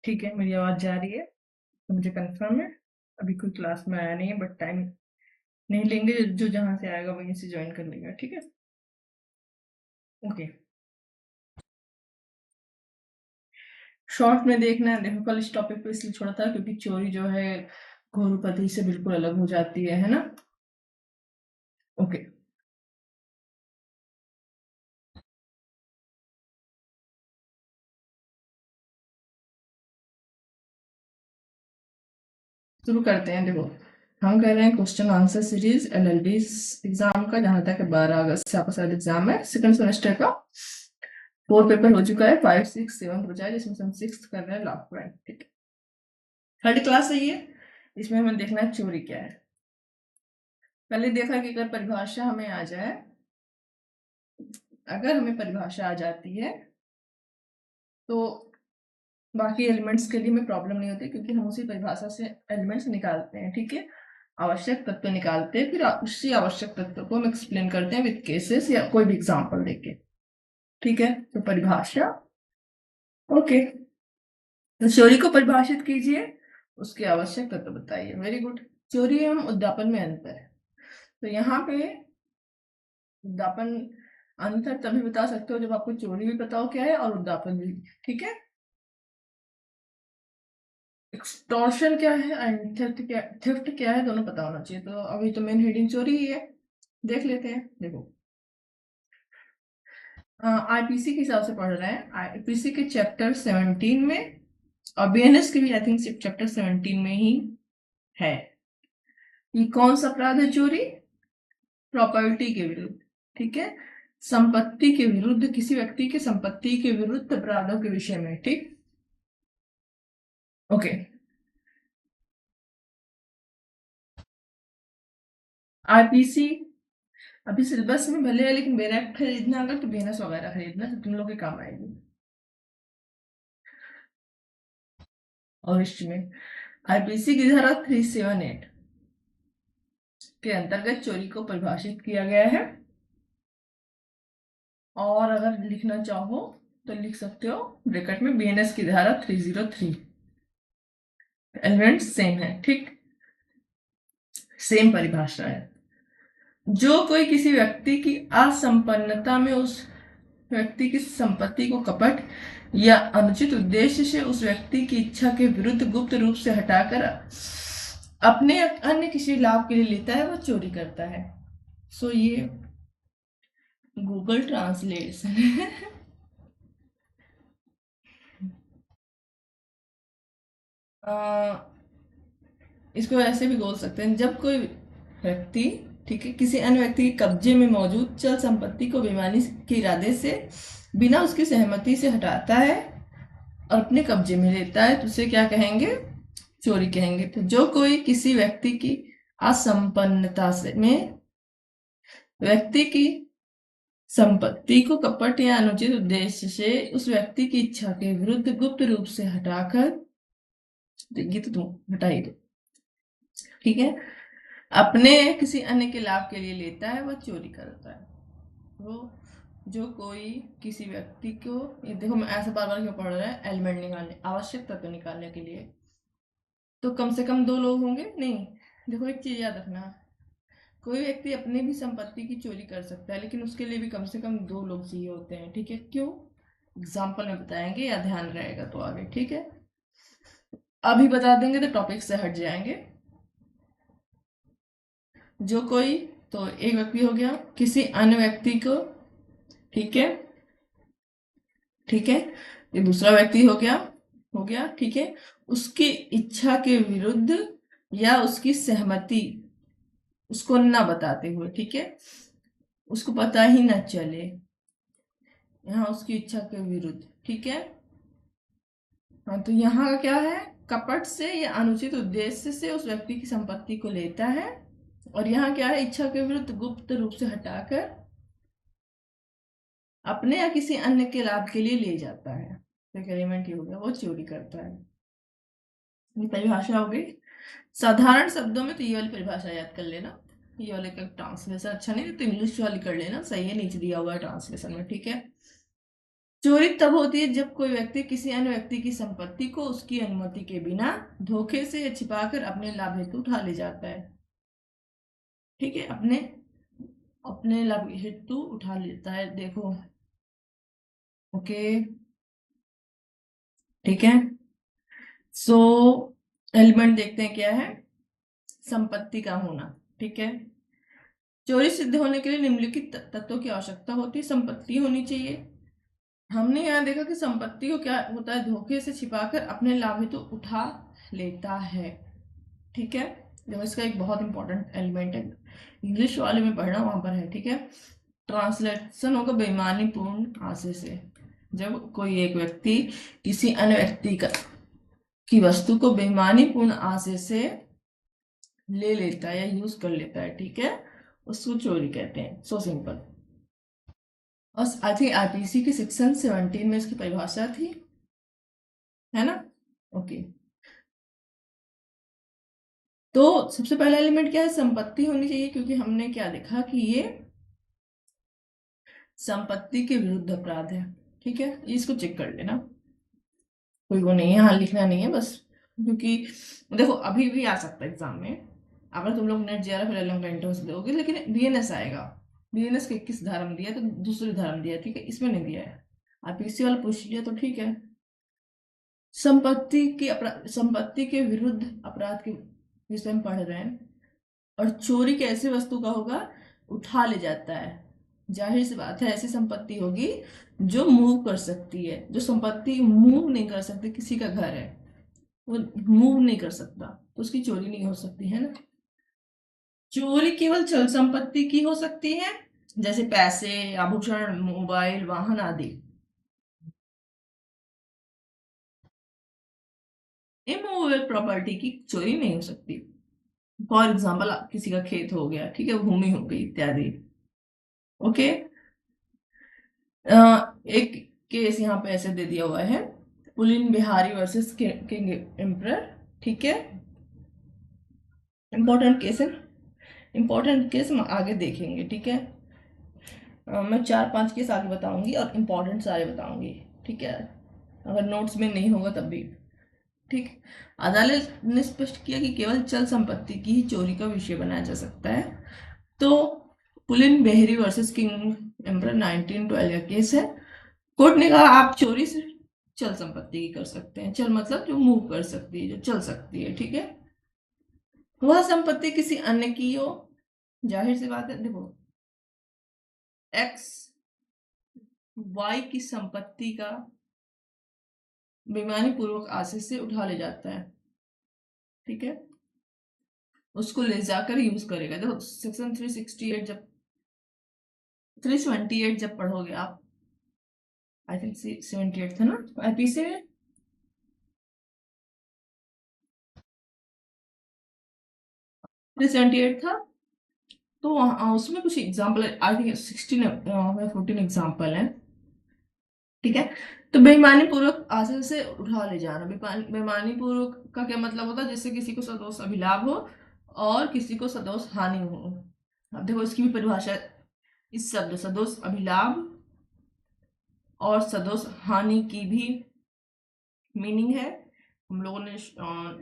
ठीक है, मेरी आवाज जा रही है तो मुझे कंफर्म है। अभी कोई क्लास में आया नहीं है, बट टाइम नहीं लेंगे, जो जहां से आएगा वहीं से ज्वाइन कर लेगा। ठीक है, ओके। शॉर्ट में देखना है, देखो कल इस टॉपिक पे इसलिए छोड़ा था क्योंकि चोरी जो है घोरपति से बिल्कुल अलग हो जाती है ना। ओके, शुरू करते हैं। देखो, हम कह रहे हैं question answer series LLB exam का, जहां तक 12 अगस्त से आपका शायद एग्जाम है सेकंड सेमेस्टर का। 4 पेपर हो चुका है, 5, 6, 7 बचा है, जिसमें से हम 6th कर रहे हैं लास्ट टाइम। ठीक है, थर्ड क्लास है ये। इसमें हमें देखना है चोरी क्या है। पहले देखा कि अगर परिभाषा हमें आ जाए, अगर हमें परिभाषा आ जाती है तो बाकी एलिमेंट्स के लिए हमें प्रॉब्लम नहीं होती, क्योंकि हम उसी परिभाषा से एलिमेंट्स निकालते हैं। ठीक है, आवश्यक तत्व निकालते हैं, फिर उसी आवश्यक तत्व को हम एक्सप्लेन करते हैं विद केसेस या कोई भी एग्जांपल देके। ठीक है, तो परिभाषा। ओके, तो चोरी को परिभाषित कीजिए, उसके आवश्यक तत्व बताइए। Very good. चोरी एवं उद्यापन में अंतर है, तो यहाँ पे उद्यापन अंतर तभी बता सकते हो जब आपको चोरी भी पता हो क्या है और उद्यापन भी। ठीक है, एक्सटॉर्शन क्या है एंड थेफ्ट क्या है, दोनों पता होना चाहिए। तो अभी तो मेन हेडिंग चोरी ही है, देख लेते हैं। देखो, आईपीसी के हिसाब से पढ़ रहे हैं, आईपीसी के चैप्टर 17 में, और बीएनएस के भी आई थिंक चैप्टर 17 में ही है। ये कौन सा अपराध है? चोरी प्रॉपर्टी के विरुद्ध। ठीक है, संपत्ति के विरुद्ध, किसी व्यक्ति की संपत्ति के विरुद्ध अपराधों के विषय में। ठीक, ओके। आईपीसी अभी सिलेबस में भले है, लेकिन बेनएक्ट खरीदना अगर, तो बेनस वगैरह खरीदना, तो तुम लोग के काम आएगी। और इसमें आईपीसी की धारा 378 के अंतर्गत चोरी को परिभाषित किया गया है। और अगर लिखना चाहो तो लिख सकते हो ब्रैकेट में बीएनएस की धारा 303। एलिमेंट सेम है। ठीक, सेम परिभाषा है। जो कोई किसी व्यक्ति की असंपन्नता में उस व्यक्ति की संपत्ति को कपट या अनुचित उद्देश्य से उस व्यक्ति की इच्छा के विरुद्ध गुप्त रूप से हटाकर अपने अन्य किसी लाभ के लिए लेता है, वह चोरी करता है। सो ये गूगल ट्रांसलेशन है। इसको ऐसे भी बोल सकते हैं, जब कोई व्यक्ति, ठीक है, किसी अन्य व्यक्ति के कब्जे में मौजूद चल संपत्ति को बेईमानी के इरादे से बिना उसकी सहमति से हटाता है और अपने कब्जे में लेता है, तो उसे क्या कहेंगे? चोरी कहेंगे। तो जो कोई किसी व्यक्ति की असंपन्नता से में व्यक्ति की संपत्ति को कपट या अनुचित उद्देश्य से उस व्यक्ति की इच्छा के विरुद्ध गुप्त रूप से हटाकर, ये तो तुम हटा ही दो। ठीक है, अपने किसी अन्य के लाभ के लिए लेता है, वह चोरी करता है। तो जो कोई किसी व्यक्ति को, ये देखो मैं ऐसे बार बार क्यों पढ़ रहा है, एलिमेंट निकालने, आवश्यक तत्व निकालने के लिए, तो कम से कम 2 लोग होंगे। नहीं, देखो एक चीज याद रखना, कोई व्यक्ति अपनी भी संपत्ति की चोरी कर सकता है, लेकिन उसके लिए भी कम से कम 2 लोग चाहिए होते हैं। ठीक है, क्यों? एग्जाम्पल में बताएंगे या ध्यान रहेगा तो आगे। ठीक है, अभी बता देंगे तो टॉपिक से हट जाएंगे। जो कोई, तो एक व्यक्ति हो गया, किसी अन्य व्यक्ति को, ठीक है, ठीक है, ये दूसरा व्यक्ति हो गया, हो गया, ठीक है, उसकी इच्छा के विरुद्ध या उसकी सहमति उसको ना बताते हुए, ठीक है, उसको पता ही ना चले, यहाँ उसकी इच्छा के विरुद्ध। ठीक है, हाँ, तो यहाँ का क्या है? कपट से या अनुचित उद्देश्य से उस व्यक्ति की संपत्ति को लेता है, और यहाँ क्या है? इच्छा के विरुद्ध गुप्त रूप से हटाकर अपने या किसी अन्य के लाभ के लिए ले जाता है। तो एलिमेंट ही हो गया, वो चोरी करता है। ये परिभाषा हो गई। साधारण शब्दों में तो ये वाली परिभाषा याद कर लेना। ये वाले का ट्रांसलेशन अच्छा नहीं तो इंग्लिश वाली कर लेना, सही है, नीचे दिया हुआ है ट्रांसलेशन में। ठीक है, चोरी तब होती है जब कोई व्यक्ति किसी अन्य व्यक्ति की संपत्ति को उसकी अनुमति के बिना धोखे से या छिपाकर अपने लाभ हेतु उठा ले जाता है। ठीक है, अपने अपने लाभ हेतु उठा लेता है। देखो, ओके, ठीक है। सो एलिमेंट देखते हैं क्या है। संपत्ति का होना, ठीक है। चोरी सिद्ध होने के लिए निम्नलिखित तत्वों की आवश्यकता होती है। संपत्ति होनी चाहिए। हमने यहाँ देखा कि संपत्ति को क्या होता है, धोखे से छिपाकर अपने लाभ हेतु उठा लेता है। ठीक है, जब इसका एक बहुत इंपॉर्टेंट एलिमेंट है, इंग्लिश वाले में पढ़ना, वहां पर है। ठीक है, ट्रांसलेशन होगा बेईमानी पूर्ण आशय से। जब कोई एक व्यक्ति किसी अन्य व्यक्ति की वस्तु को बेईमानी पूर्ण आशय से ले लेता है या यूज कर लेता है, ठीक है, उसको चोरी कहते हैं। So simple. और आई थिंक आईपीसी के सेक्शन 17 में इसकी परिभाषा थी, है ना। ओके, तो सबसे पहला एलिमेंट क्या है, संपत्ति होनी चाहिए, क्योंकि हमने क्या देखा कि ये संपत्ति के विरुद्ध अपराध है। ठीक है, इसको चेक कर लेना, कोई वो नहीं है, यहाँ लिखना नहीं है बस, क्योंकि देखो अभी भी आ सकता है एग्जाम में। अगर तुम लोग नेट जेआरएफ एलएलएम का एंट्रेंस दोगे, लेकिन बीएनएस आएगा। बीएनएस के किस धारा में दिया, तो दूसरी धारा में दिया, ठीक है, इसमें नहीं दिया है। आईपीसी वाला पूछ लिया तो ठीक है। संपत्ति के विरुद्ध अपराध के विषय में पढ़ रहे हैं। और चोरी कैसे वस्तु का होगा, उठा ले जाता है। जाहिर सी बात है, ऐसी संपत्ति होगी जो मूव कर सकती है। जो संपत्ति मूव नहीं कर सकती, किसी का घर है वो मूव नहीं कर सकता, तो उसकी चोरी नहीं हो सकती, है ना। चोरी केवल चल संपत्ति की हो सकती है, जैसे पैसे, आभूषण, मोबाइल, वाहन आदि। इमूवेबल प्रॉपर्टी की चोरी नहीं हो सकती। फॉर एग्जाम्पल, किसी का खेत हो गया, ठीक है, भूमि हो गई इत्यादि। ओके, एक केस यहाँ पे ऐसे दे दिया हुआ है, pooling Bihari versus king emperor. ठीक है, इंपॉर्टेंट केस है, इंपॉर्टेंट केस हम आगे देखेंगे। ठीक है, मैं 4-5 केस आगे बताऊंगी और इम्पोर्टेंट सारे बताऊंगी। ठीक है, अगर नोट्स में नहीं होगा तब भी। ठीक, अदालत ने स्पष्ट किया कि केवल चल संपत्ति की ही चोरी का विषय बनाया जा सकता है। तो पुलिन बेहरी वर्सेस किंग एम्परर 1912 का केस है। कोर्ट ने कहा आप चोरी से चल संपत्ति की कर सकते हैं। चल मतलब जो मूव कर सकती है, जो चल सकती है। ठीक है, वह संपत्ति किसी अन्य की हो। जाहिर सी बात है, देखो एक्स वाई की संपत्ति का बेईमानी पूर्वक आशय से उठा ले जाता है। ठीक है, उसको ले जाकर यूज करेगा। देखो सेक्शन 368 जब 328 जब पढ़ोगे आप, आई थिंक 78 था ना आईपीसी में, 378 था। तो उसमें कुछ एग्जाम्पल, आई थिंक 16 या 14 एग्जाम्पल है। ठीक है, तो बेईमानी पूर्वक आशय से उठा ले जाना। बेईमानी पूर्वक का क्या मतलब होता है, जिससे किसी को सदोष अभिलाभ हो और किसी को सदोष हानि हो। अब देखो इसकी भी परिभाषा, इस शब्द सदोष अभिलाभ और सदोष हानि की भी मीनिंग है, हम लोगों ने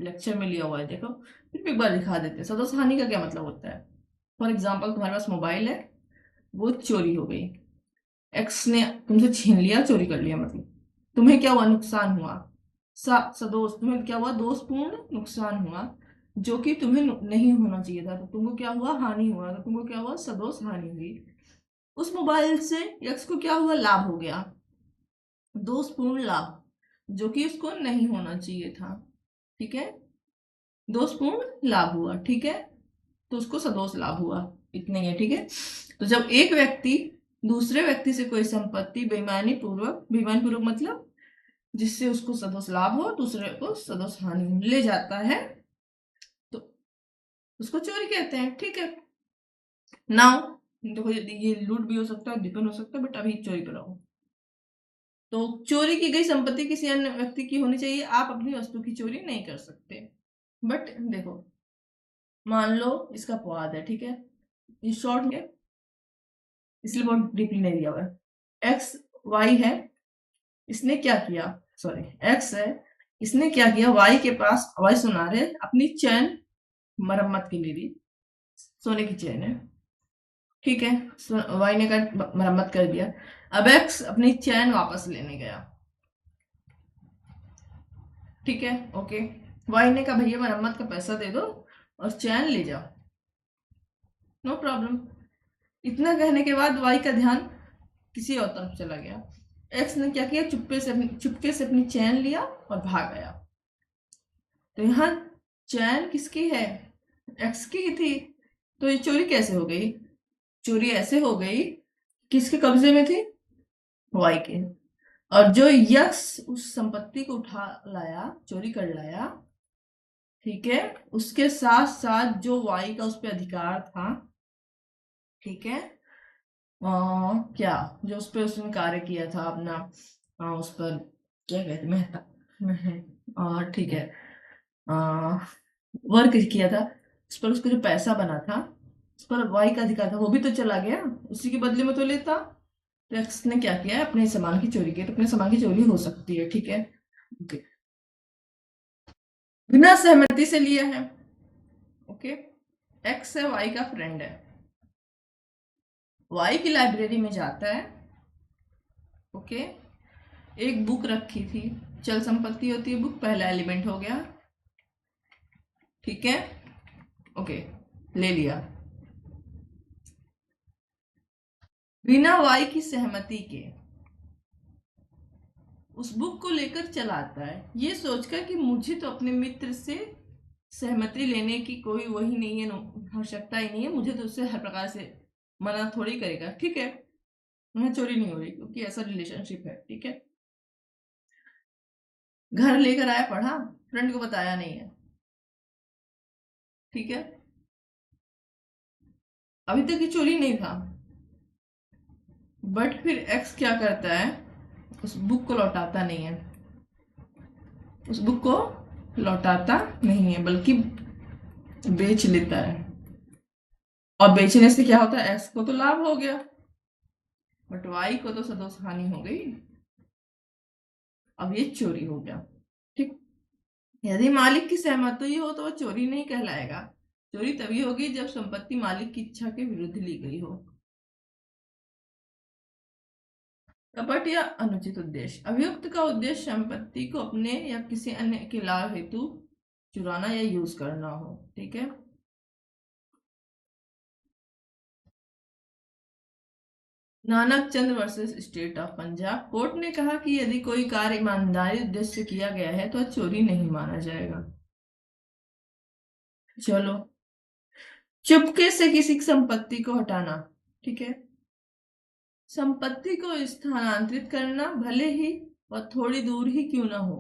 लेक्चर में लिया हुआ है। देखो फिर भी एक बार दिखा देते हैं, सदोष हानि का क्या मतलब होता है। फॉर एग्जाम्पल, तुम्हारे पास मोबाइल है, वो चोरी हो गई, एक्स ने तुमसे छीन लिया, चोरी कर लिया, मतलब तुम्हें क्या हुआ, नुकसान हुआ। सदोष, तुम्हें क्या हुआ, दोषपूर्ण नुकसान हुआ, जो कि तुम्हें नहीं होना चाहिए था, तो तुमको क्या हुआ, हानि हुआ, तो तुमको क्या हुआ, सदोष हानि हुई। उस मोबाइल से एक्स को क्या हुआ, लाभ हो गया, दोषपूर्ण लाभ, जो कि उसको नहीं होना चाहिए था। ठीक है, दोषपूर्ण लाभ हुआ। ठीक है, तो उसको सदोष लाभ हुआ, इतना ही है। ठीक है, तो जब एक व्यक्ति दूसरे व्यक्ति से कोई संपत्ति बेईमानी पूर्वक मतलब जिससे उसको सदोष लाभ हो, दूसरे को सदोष हानि ले जाता है, तो उसको चोरी कहते हैं। ठीक है, नाउ देखो ये लूट भी हो सकता है, डिपेंड हो सकता है, बट अभी चोरी पर आओ। तो चोरी की गई संपत्ति किसी अन्य व्यक्ति की होनी चाहिए। आप अपनी वस्तु की चोरी नहीं कर सकते। बट देखो, मान लो इसका अपवाद है। ठीक है, ये शॉर्ट है इसलिए बहुत डीपली नहीं दिया हुआ है। एक्स वाई है, इसने क्या किया, सॉरी एक्स है, इसने क्या किया, वाई के पास, वाई सुना रहे, अपनी चैन मरम्मत के लिए दी, सोने की चैन है, ठीक है, वाई ने का मरम्मत कर दिया। अब एक्स अपनी चैन वापस लेने गया, ठीक है, ओके, वाई ने कहा भैया मरम्मत का पैसा दे दो और चैन ले जाओ, नो प्रॉब्लम। इतना कहने के बाद वाई का ध्यान किसी और तरफ चला गया। एक्स ने क्या किया, चुपके से अपनी चैन लिया और भाग गया। तो यहाँ चैन किसकी है, एक्स की थी, तो ये चोरी कैसे हो गई, चोरी ऐसे हो गई, किसके कब्जे में थी, वाई के। और जो यक्स उस संपत्ति को उठा लाया, चोरी कर लाया, ठीक है, उसके साथ साथ जो वाई का उस पर अधिकार था, ठीक है, क्या जो उस पर उसने कार्य किया था अपना, उस पर क्या कहते, मेहता, और ठीक है, वर्क किया था, उस पर उसका जो पैसा बना था, उस पर वाई का अधिकार था, वो भी तो चला गया, उसी के बदले में तो लेता। तो एक्स ने क्या किया, अपने सामान की चोरी की, तो अपने सामान की चोरी हो सकती है, ठीक है, ओके, बिना सहमति से लिया है, ओके, एक्स है वाई का फ्रेंड है, वाई की लाइब्रेरी में जाता है, ओके, एक बुक रखी थी, चल संपत्ति होती है बुक, पहला एलिमेंट हो गया, ठीक है, ओके, ले लिया, बिना वाई की सहमति के उस बुक को लेकर चला आता है, ये सोचकर कि मुझे तो अपने मित्र से सहमति लेने की कोई वही नहीं है, आवश्यकता ही नहीं है, मुझे तो उससे हर प्रकार से मना थोड़ी करेगा, ठीक है, वहां चोरी नहीं हो रही क्योंकि ऐसा रिलेशनशिप है, ठीक है, घर लेकर आया, पढ़ा, फ्रेंड को बताया नहीं है, ठीक है, अभी तक ये चोरी नहीं था, बट फिर एक्स क्या करता है, उस बुक को लौटाता नहीं है, उस बुक को लौटाता नहीं है, बल्कि बेच लेता है, और बेचने से क्या होता है, एक्स को तो लाभ हो गया, बट वाई को तो सदोष हानि हो गई, अब ये चोरी हो गया, ठीक, यदि मालिक की सहमति हो तो वह चोरी नहीं कहलाएगा, चोरी तभी होगी जब संपत्ति मालिक की इच्छा के विरुद्ध ली गई हो। कपट या अनुचित उद्देश्य, अभियुक्त का उद्देश्य संपत्ति को अपने या किसी अन्य के लाभ हेतु चुराना या यूज करना हो, ठीक है, Nanak Chand versus state of Punjab, court ने कहा कि यदि कोई कार्य ईमानदारी उद्देश्य से किया गया है तो चोरी नहीं माना जाएगा। चलो, चुपके से किसी संपत्ति को हटाना, ठीक है, संपत्ति को स्थानांतरित करना, भले ही वह थोड़ी दूर ही क्यों ना हो,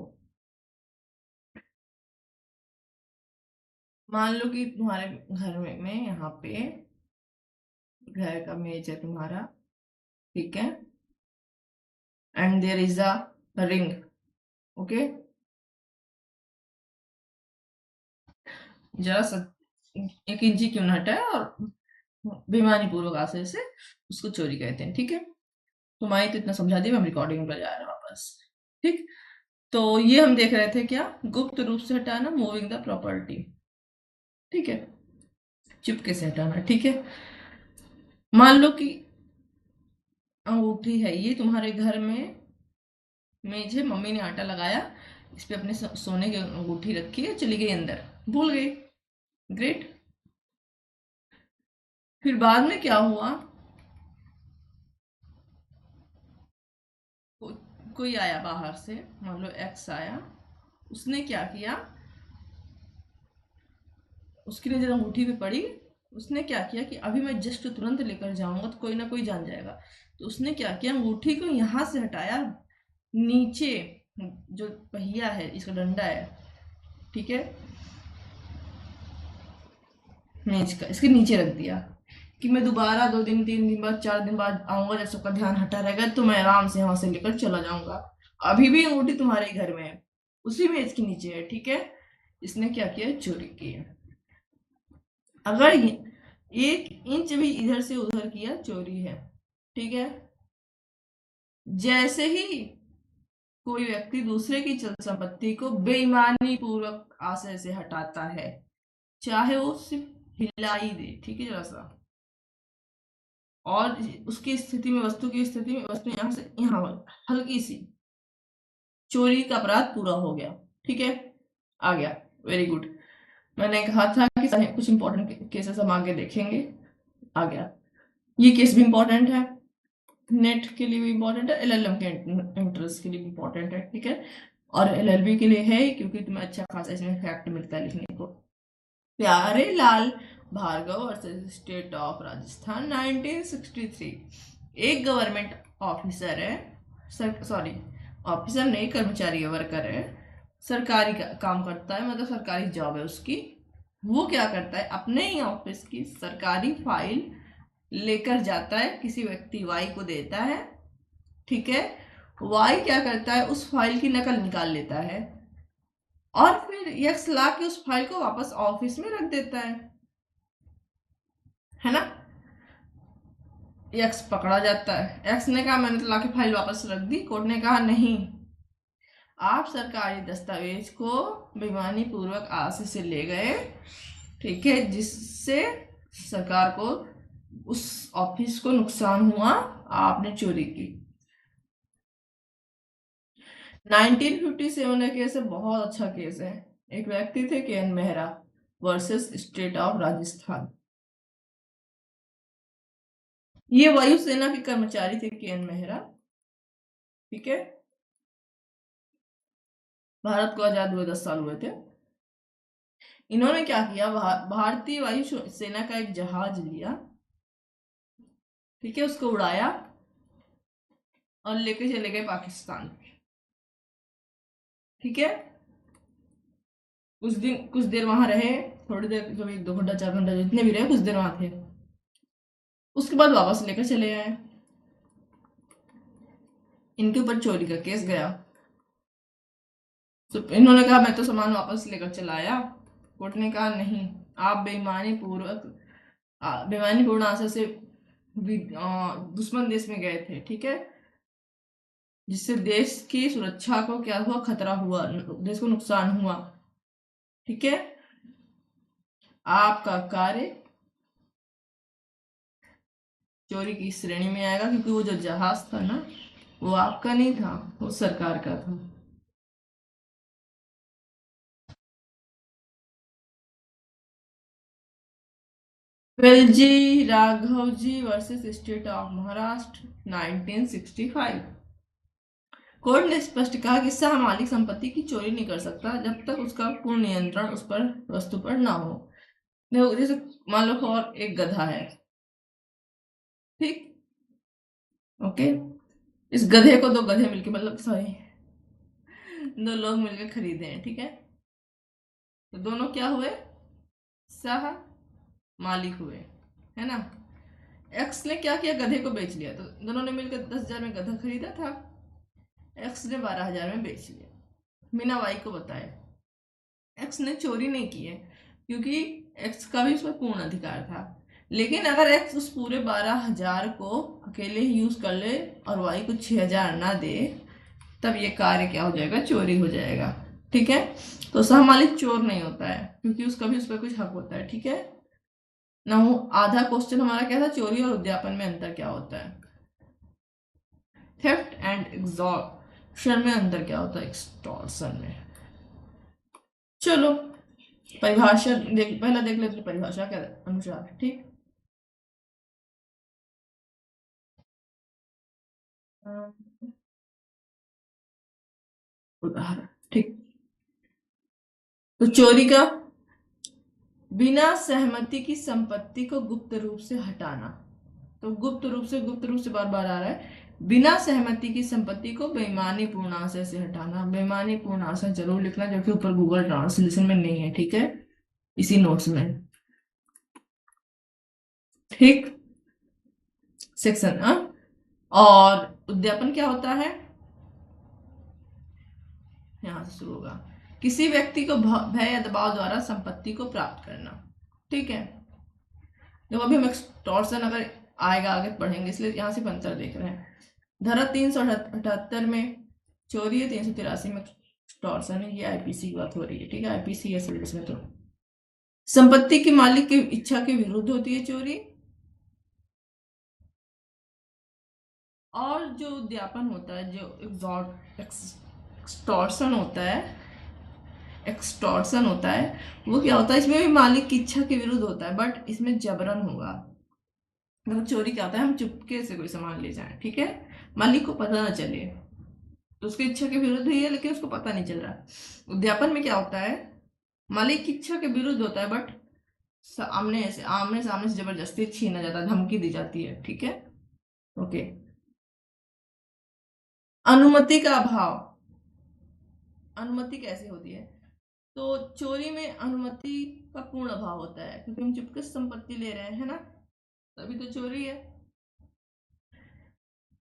मान लो कि तुम्हारे घर में यहाँ पे घर का मेज है तुम्हारा, ठीक है, and there is a ring, okay, जरा सा 1 इंची क्यों ना हटाए और बेईमानी पूर्वक आशय से उसको चोरी कहते हैं, ठीक है, तुम्हारी तो इतना समझा दिया, हम रिकॉर्डिंग पर जा रहे हैं वापस, ठीक, तो ये हम देख रहे थे क्या, गुप्त रूप से हटाना, मूविंग द प्रॉपर्टी, ठीक है, चुपके से हटाना, ठीक है, मान लो कि अंगूठी है, ये तुम्हारे घर में मेज है, मम्मी ने आटा लगाया, इस पे अपने सोने की अंगूठी रखी है, चली गई अंदर, भूल गई, ग्रेट, फिर बाद में क्या हुआ, को, कोई आया बाहर से, मान लो एक्स आया, उसने क्या किया, उसकी नजर अंगूठी पे पड़ी, उसने क्या किया कि अभी मैं जस्ट तुरंत लेकर जाऊंगा तो कोई ना कोई जान जाएगा, तो उसने क्या किया, अंगूठी को यहां से हटाया, नीचे जो पहिया है, इसका डंडा है, ठीक है, मेज का, इसके नीचे रख दिया, कि मैं दोबारा 2 दिन 3 दिन बाद 4 दिन बाद आऊंगा, जब सबका ध्यान हटा रहेगा तो मैं आराम से वहां से लेकर चला जाऊंगा, अभी भी अंगूठी तुम्हारे घर में है, उसी मेज के नीचे है, ठीक है, इसने क्या किया, चोरी की है, अगर 1 इंच भी इधर से उधर किया चोरी है, ठीक है, जैसे ही कोई व्यक्ति दूसरे की चल संपत्ति को बेईमानी पूर्वक आशय से हटाता है, चाहे वो सिर्फ हिला ही दे, ठीक है, जरा सा, और उसकी स्थिति में, वस्तु की स्थिति में, वस्तु यहाँ से यहाँ हल्की सी चोरी का अपराध पूरा हो गया, ठीक है, आ गया, वेरी गुड। मैंने कहा था कि कुछ इंपॉर्टेंट केसेस हम आगे देखेंगे, आ गया। ये केस भी इंपॉर्टेंट है, नेट के लिए भी इंपॉर्टेंट है, एलएलएम के इंटरेस्ट के लिए भी इंपॉर्टेंट है, ठीक है, और एलएलबी के लिए है, क्योंकि तुम्हें अच्छा खासा इसमें फैक्ट मिलता है लिखने को। Pyare Lal Bhargava versus state of Rajasthan 1963। एक गवर्नमेंट ऑफिसर है, सॉरी ऑफिसर नहीं, कर्मचारी है, वर्कर है, सरकारी काम करता है, मतलब सरकारी जॉब है उसकी। वो क्या करता है, अपने ही ऑफिस की सरकारी फाइल लेकर जाता है, किसी व्यक्ति वाई को देता है, ठीक है। वाई क्या करता है, उस फाइल की नकल निकाल लेता है और फिर यक्स ला के उस फाइल को वापस ऑफिस में रख देता है ना। यक्स पकड़ा जाता है। एक्स ने कहा मैंने तो ला के फाइल वापस रख दी। कोर्ट ने कहा नहीं, आप सरकारी दस्तावेज को बेईमानी पूर्वक आशय से ले गए, ठीक है, जिससे सरकार को, उस ऑफिस को नुकसान हुआ, आपने चोरी की। 1957 का केस है, बहुत अच्छा केस है। एक व्यक्ति थे के N Mehra versus state of Rajasthan. ये वायुसेना के कर्मचारी थे के एन मेहरा, ठीक है। भारत को आजाद हुए 10 साल हुए थे। इन्होंने क्या किया, भारतीय वायु सेना का एक जहाज लिया, ठीक है, उसको उड़ाया और लेके चले गए पाकिस्तान, ठीक है। कुछ देर वहां रहे, थोड़ी देर, कभी 2 घंटा 4 घंटा, जितने भी रहे, कुछ देर वहां थे। उसके बाद वापस लेकर चले आए। इनके ऊपर चोरी का केस गया, तो इन्होंने कहा मैं तो सामान वापस लेकर चला आया। कोर्ट ने कहा नहीं, आप बेईमानी पूर्ण आशय से दुश्मन देश में गए थे, ठीक है, जिससे देश की सुरक्षा को क्या हुआ, खतरा हुआ, देश को नुकसान हुआ, ठीक है। आपका कार्य चोरी की श्रेणी में आएगा, क्योंकि वो जो जहाज था ना, वो आपका नहीं था, वो सरकार का था। Velji Raghav ji versus state of Maharashtra 1965। Court ने स्पष्ट कहा कि सह मालिक संपत्ति की चोरी नहीं कर सकता जब तक उसका पूर्ण नियंत्रण उस पर वस्तु पर ना हो। देखो, जैसे मान लो और एक गधा है, ठीक, ओके, इस गधे को 2 गधे मिलके, मतलब सॉरी 2 लोग मिलकर खरीदे हैं, ठीक है, तो दोनों क्या हुए, सह मालिक हुए, है ना। एक्स ने क्या किया, गधे को बेच लिया, तो दोनों ने मिलकर 10,000 में गधा खरीदा था, एक्स ने 12,000 में बेच लिया, बिना वाई को बताया। एक्स ने चोरी नहीं की है, क्योंकि एक्स का भी उस पर पूर्ण अधिकार था। लेकिन अगर एक्स उस पूरे 12,000 को अकेले ही यूज कर ले और वाई को 6,000 ना दे, तब ये कार्य क्या हो जाएगा, चोरी हो जाएगा, ठीक है। तो सहमालिक चोर नहीं होता है, क्योंकि उसका भी उस पर कुछ हक होता है, ठीक है ना। आधा क्वेश्चन हमारा क्या था, चोरी और उद्यापन में अंतर क्या होता है, थेफ्ट एंड एक्सटॉर्शन में अंतर क्या होता है, एक्सटॉर्शन में। चलो परिभाषा पहला देख लेते, परिभाषा के अनुसार, ठीक। उदाहरण, ठीक, तो चोरी का बिना सहमति की संपत्ति को गुप्त रूप से हटाना। तो गुप्त रूप से बार बार आ रहा है। बिना सहमति की संपत्ति को बेईमानी पूर्ण आशय से हटाना। बेईमानी पूर्ण आशय जरूर लिखना, जो कि ऊपर गूगल ट्रांसलेशन में नहीं है, ठीक है, इसी नोट्स में, ठीक। सेक्शन और उद्यापन क्या होता है, यहां से शुरू होगा, किसी व्यक्ति को भय या दबाव द्वारा संपत्ति को प्राप्त करना, ठीक है। जब अभी हम एक्सटॉर्शन अगर आएगा आगे पढ़ेंगे, इसलिए यहां से अंतर देख रहे हैं। धारा 378 में चोरी है 383 में एक्सटॉर्शन है, ये आईपीसी की बात हो रही है, ठीक है, आईपीसी है सिविल्स में। तो संपत्ति के मालिक की इच्छा के विरुद्ध होती है चोरी। और जो उद्यापन होता है, जो एक्सटॉर्शन होता है, वो क्या होता है, इसमें भी मालिक की इच्छा के विरुद्ध होता है, बट इसमें जबरन होगा। मतलब चोरी क्या होता है, हम चुपके से कोई सामान ले जाएं, ठीक है, मालिक को पता ना चले, तो उसकी इच्छा के विरुद्ध ही है, लेकिन उसको पता नहीं चल रहा। उद्यापन में क्या होता है, मालिक की इच्छा के विरुद्ध होता है, बट आमने सामने से जबरदस्ती छीना जाता है, धमकी दी जाती है, ठीक है, ओके। अनुमति का अभाव, अनुमति कैसे होती है, तो चोरी में अनुमति का पूर्ण अभाव होता है, क्योंकि हम चुपके से संपत्ति ले रहे हैं ना, तभी तो चोरी है।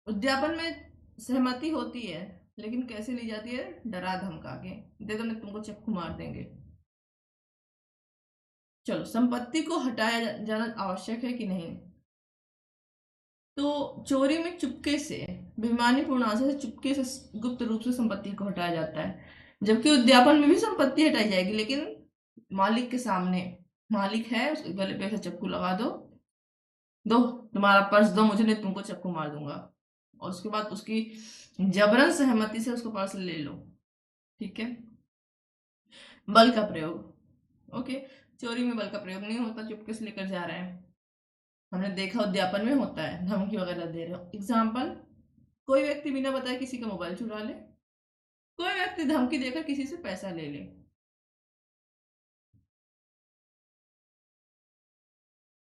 उद्यापन में सहमति होती है, लेकिन कैसे ली जाती है, डरा धमका के, दे दो नहीं तुमको चक्कू मार देंगे। चलो, संपत्ति को हटाया जाना आवश्यक है कि नहीं, तो चोरी में चुपके से, बेईमानी पूर्ण आशय से चुपके से गुप्त रूप से संपत्ति को हटाया जाता है, जबकि उद्यापन में भी संपत्ति हटाई जाएगी, लेकिन मालिक के सामने, मालिक है, उसके गले पे से चक्कू लगा दो, दो तुम्हारा पर्स दो मुझे, नहीं तुमको चक्कू मार दूंगा, और उसके बाद उसकी जबरन सहमति से उसको पर्स ले लो, ठीक है। बल का प्रयोग, ओके, चोरी में बल का प्रयोग नहीं होता, चुपके से लेकर जा रहे हैं, हमने देखा उद्यापन में होता है, धमकी वगैरह दे रहे हो। एग्जाम्पल, कोई व्यक्ति बिना बताए किसी का मोबाइल चुरा ले, कोई व्यक्ति धमकी देकर किसी से पैसा ले ले।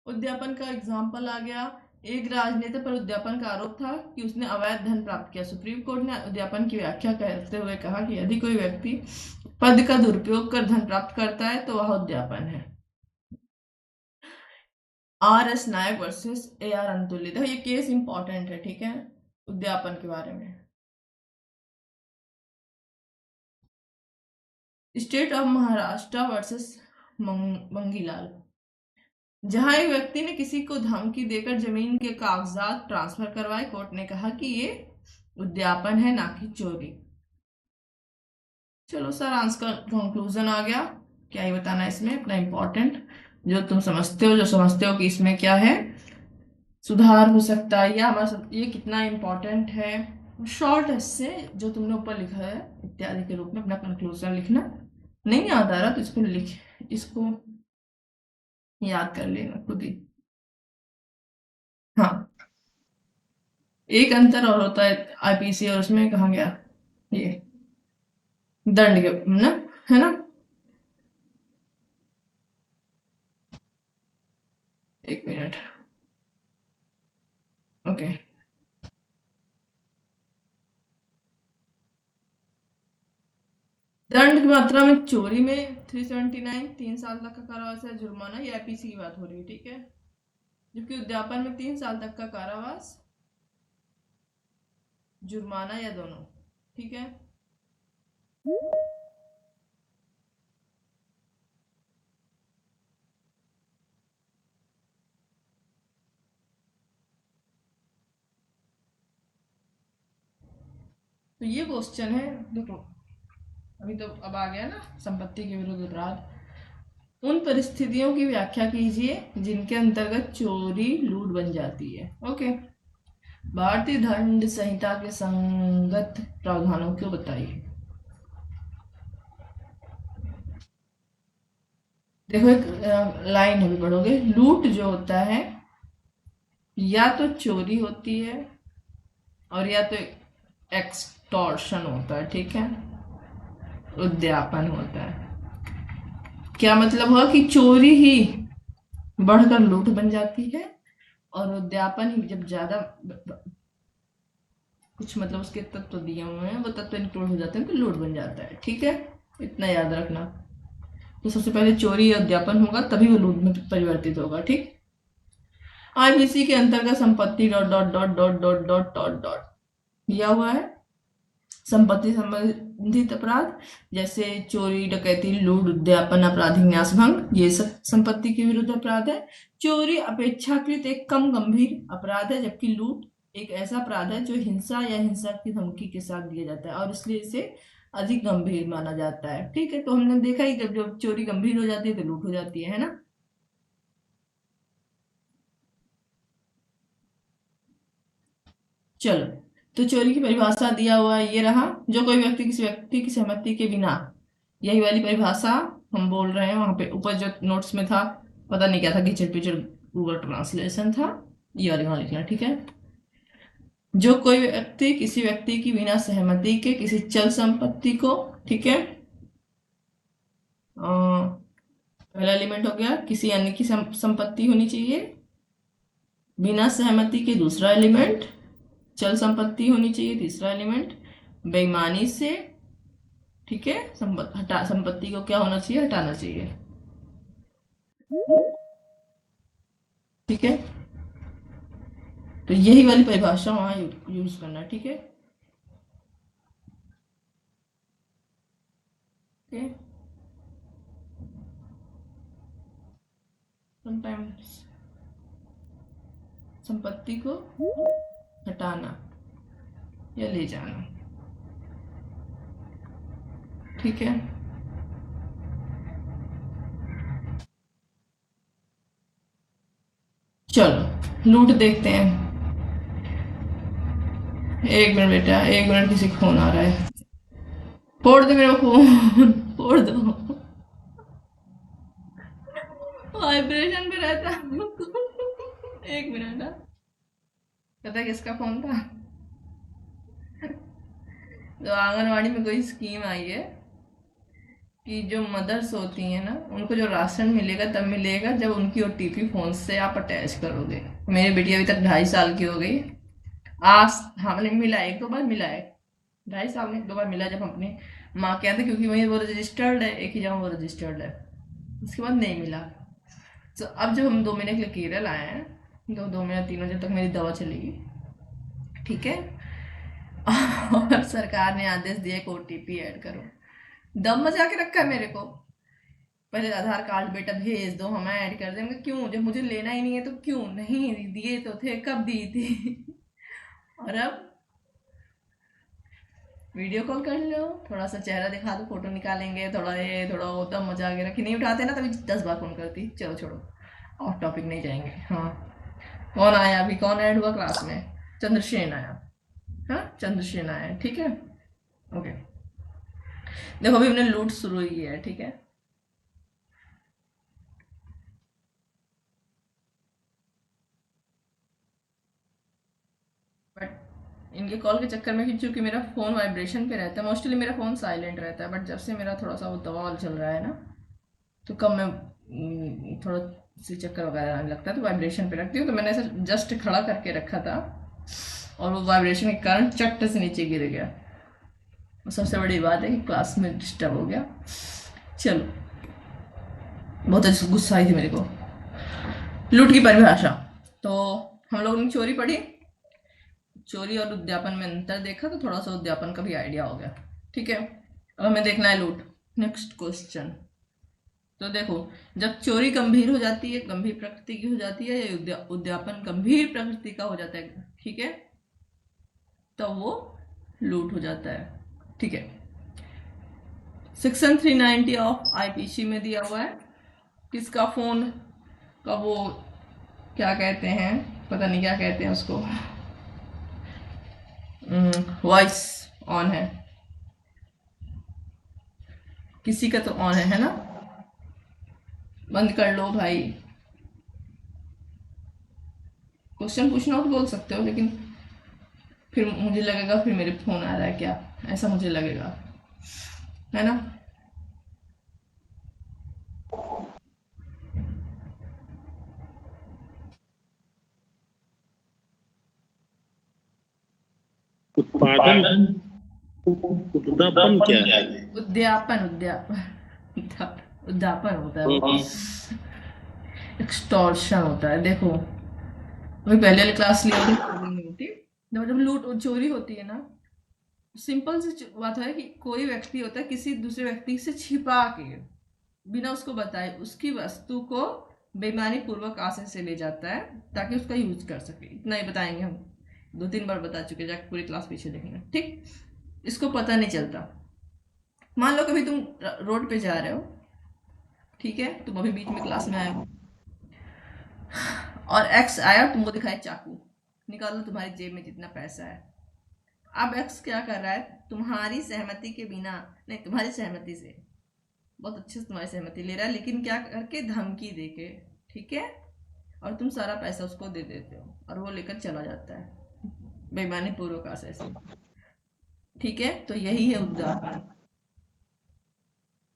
उद्यापन का एग्जाम्पल आ गया, एक राजनेता पर उद्यापन का आरोप था कि उसने अवैध धन प्राप्त किया। सुप्रीम कोर्ट ने उद्यापन की व्याख्या करते हुए कहा कि यदि कोई व्यक्ति पद का दुरुपयोग कर धन प्राप्त करता है तो वह उद्यापन है। R S Nayak versus A R Antulay, देखो ये केस इंपॉर्टेंट है, ठीक है, उद्यापन के बारे में। State of Maharashtra versus Mangilal, जहां एक व्यक्ति ने किसी को धमकी देकर जमीन के कागजात ट्रांसफर करवाए, कोर्ट ने कहा कि ये उद्यापन है, ना कि चोरी। चलो सर, आंसर का कंक्लूजन आ गया, क्या ही बताना इसमें, अपना इंपॉर्टेंट जो तुम समझते हो, जो समझते हो कि इसमें क्या है, सुधार हो सकता है, या हमारा ये कितना इंपॉर्टेंट है, शॉर्ट ऐसे जो तुमने ऊपर लिखा है इत्यादि के रूप में अपना कंक्लूजन लिखना। नहीं याद आ रहा तो इसको लिख, इसको याद कर लेना खुद ही। हाँ, एक अंतर और होता है आईपीसी और उसमें, कहा गया ये दंड के ना, है ना, एक मिनट, ओके। दंड की मात्रा में चोरी में 379 3 साल तक का कारावास या जुर्माना, ये आईपीसी की बात हो रही है, ठीक है, जबकि उद्यापन में 3 साल तक का कारावास, जुर्माना या दोनों, ठीक है। तो ये क्वेश्चन है, देखो अभी तो अब आ गया ना संपत्ति के विरुद्ध अपराध। उन परिस्थितियों की व्याख्या कीजिए जिनके अंतर्गत चोरी लूट बन जाती है, ओके। भारतीय दंड संहिता के संगत प्रावधानों को बताइए। देखो एक लाइन अभी पढ़ोगे, लूट जो होता है या तो चोरी होती है और या तो एक्सटॉर्शन होता है, ठीक है, उद्यापन होता है। क्या मतलब हुआ कि चोरी ही बढ़कर लूट बन जाती है, और उद्यापन ही जब ज्यादा कुछ मतलब उसके तत्व दिए हुए हैं, वो तत्व इंक्लूड हो जाते हैं तो लूट बन जाता है, ठीक है, इतना याद रखना। तो सबसे पहले चोरी या उद्यापन होगा, तभी वो लूट में परिवर्तित होगा, ठीक। आईपीसी के अंतर्गत संपत्ति dot dot dot dot dot dot dot dot दिया हुआ है। संपत्ति संबंधित अपराध जैसे चोरी, डकैती, लूट, उद्यापन, आपराधिक न्यासभंग, ये सब संपत्ति के विरुद्ध अपराध है। चोरी अपेक्षाकृत एक कम गंभीर अपराध है, जबकि लूट एक ऐसा अपराध है जो हिंसा या हिंसा की धमकी के साथ दिया जाता है और इसलिए इसे अधिक गंभीर माना जाता है। ठीक है, तो हमने देखा ही जब जब चोरी गंभीर हो जाती है तो लूट हो जाती है ना। चलो, तो चोरी की परिभाषा दिया हुआ है, ये रहा। जो कोई व्यक्ति किसी व्यक्ति की सहमति के बिना, यही वाली परिभाषा हम बोल रहे हैं, वहां पे ऊपर जो नोट्स में था, पता नहीं क्या था, कीचड़ पिचड़ गूगल ट्रांसलेशन था, ये वाली वहां लिखना। ठीक है, जो कोई व्यक्ति किसी व्यक्ति की बिना सहमति के किसी चल संपत्ति को, ठीक है, पहला एलिमेंट हो गया, किसी अन्य की संपत्ति होनी चाहिए। बिना सहमति के दूसरा एलिमेंट, चल संपत्ति होनी चाहिए तीसरा एलिमेंट। बेईमानी से, ठीक है, संपत्ति को क्या होना चाहिए, हटाना चाहिए। ठीक है, तो यही वाली परिभाषा वहां यूज करना। ठीक है, समटाइम्स संपत्ति को हटाना या ले जाना। ठीक है, चलो लूट देखते हैं। एक मिनट बेटा, एक मिनट, किसी का फोन आ रहा है। फोड़ दो मेरा फोन, फोड़ दो, वाइब्रेशन पे रहता। एक मिनट, पता है किसका फोन था? तो आंगनवाड़ी में कोई स्कीम आई है कि जो मदर्स होती हैं ना, उनको जो राशन मिलेगा तब मिलेगा जब उनकी ओटीपी फोन से आप अटैच करोगे। मेरी बेटी अभी तक 2.5 साल की हो गई। आज हमने मिला, एक दो बार मिला है, 2.5 साल में 1-2 बार मिला, जब हम अपनी माँ के यहाँ थे, क्योंकि वही वो रजिस्टर्ड है, एक ही जगह वो रजिस्टर्ड है। उसके बाद नहीं मिला। तो अब जब हम 2 महीने के लिए केरल आए हैं, 2 महीना 3 जब तक मेरी दवा चलेगी, ठीक है, और सरकार ने आदेश दिया कि ओटीपी ऐड करो। दम मचा के रखा है मेरे को, पहले आधार कार्ड बेटा भेज दो, हम ऐड कर देंगे। क्यों, जब मुझे लेना ही नहीं है तो क्यों? नहीं दिए तो थे, कब दी थी? और अब वीडियो कॉल कर लो, थोड़ा सा चेहरा दिखा दो, फोटो निकालेंगे, थोड़ा ये थोड़ा वो, तब मजा आगे रखी। नहीं उठाते ना तभी 10 बार फोन करती। चलो छोड़ो, ऑफ टॉपिक नहीं जाएंगे। हाँ, कौन आया अभी, कौन ऐड हुआ क्लास में? चंद्रसेन आया। हाँ, चंद्रसेन आया, ठीक है, ओके। देखो अभी हमने लूट शुरू ही है, ठीक है। बट इनके कॉल के चक्कर में, चूंकि मेरा फ़ोन वाइब्रेशन पे रहता है, मोस्टली मेरा फ़ोन साइलेंट रहता है, बट जब से मेरा थोड़ा सा वो दवा चल रहा है ना, तो कब मैं थोड़ा सी चक्कर वगैरह आने लगता है तो वाइब्रेशन पे रखती हूँ। तो मैंने ऐसा जस्ट खड़ा करके रखा था और वो वाइब्रेशन के कारण चट से नीचे गिर गया। और सबसे बड़ी बात है कि क्लास में डिस्टर्ब हो गया। चलो, बहुत अच्छी गुस्सा आई थी मेरे को। लूट की परिभाषा, तो हम लोगों ने चोरी पढ़ी, चोरी और उद्यापन में अंतर देखा, तो थोड़ा सा उद्यापन का भी आइडिया हो गया। ठीक है, अब हमें देखना है लूट। नेक्स्ट क्वेश्चन, तो देखो, जब चोरी गंभीर हो जाती है, गंभीर प्रकृति की हो जाती है, या उद्यापन गंभीर प्रकृति का हो जाता है, ठीक है, तो वो लूट हो जाता है। ठीक है, सेक्शन 390 ऑफ आईपीसी में दिया हुआ है, किसका फोन का वो क्या कहते हैं, पता नहीं क्या कहते हैं उसको, वॉइस ऑन है, किसी का तो ऑन है ना? बंद कर लो भाई। क्वेश्चन पूछना हो तो बोल सकते हो, लेकिन फिर मुझे लगेगा फिर मेरे फोन आ रहा है क्या, ऐसा मुझे लगेगा, है ना? उत्पादन, उद्यापन क्या है? उद्यापन, उद्यापन होता है वो, एक्सटॉर्शन होता है। देखो अभी पहले वाली क्लास ली होती, जब लूट चोरी होती है ना, सिंपल सी बात है कि कोई व्यक्ति होता है किसी दूसरे व्यक्ति से छिपा के, बिना उसको बताए, उसकी वस्तु को बेईमानी पूर्वक आशय से ले जाता है ताकि उसका यूज कर सके। इतना ही बताएंगे हम। 2-3 बार बता चुके, जाके पूरी क्लास पीछे देखना, ठीक। इसको पता नहीं चलता। मान लो कभी तुम रोड पे जा रहे हो, ठीक है, तुम अभी बीच में क्लास में आए हो और एक्स आया, तुमको दिखाए चाकू, निकालो तुम्हारी जेब में जितना पैसा है। अब एक्स क्या कर रहा है, तुम्हारी सहमति के बिना, नहीं तुम्हारी सहमति से, बहुत अच्छे से तुम्हारी सहमति ले रहा है, लेकिन क्या करके, धमकी देके, ठीक है, और तुम सारा पैसा उसको दे देते हो और वो लेकर चला जाता है बेईमानी पूर्वक आशय से, ठीक है। तो यही है उद्यापन।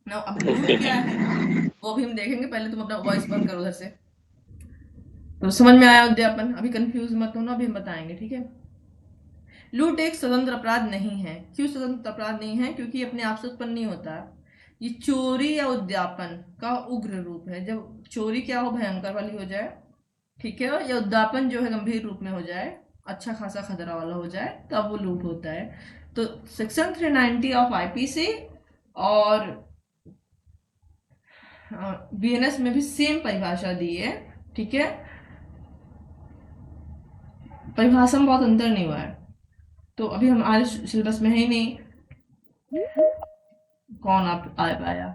ना अब लूट ओके। क्या है वो भी हम देखेंगे, पहले तुम अपना वॉइस बंद करो उधर से। तो समझ में आया उद्यापन? अभी कंफ्यूज मत होना, अभी हम बताएंगे, ठीक है। लूट एक स्वतंत्र अपराध नहीं है। क्यों स्वतंत्र अपराध नहीं है? क्योंकि अपने आप से उत्पन्न नहीं होता। ये चोरी या उद्यापन का उग्र रूप है। जब चोरी क्या हो, भयंकर वाली हो जाए, ठीक है, या उद्यापन जो है गंभीर रूप में हो जाए, अच्छा खासा खतरा वाला हो जाए, तब वो लूट होता है। तो सेक्शन 390 ऑफ आईपीसी और बीएनएस में भी सेम परिभाषा दी है, ठीक है। परिभाषा में बहुत अंतर नहीं हुआ है। तो अभी हमारे सिलेबस में है ही नहीं। कौन आप आ पाया?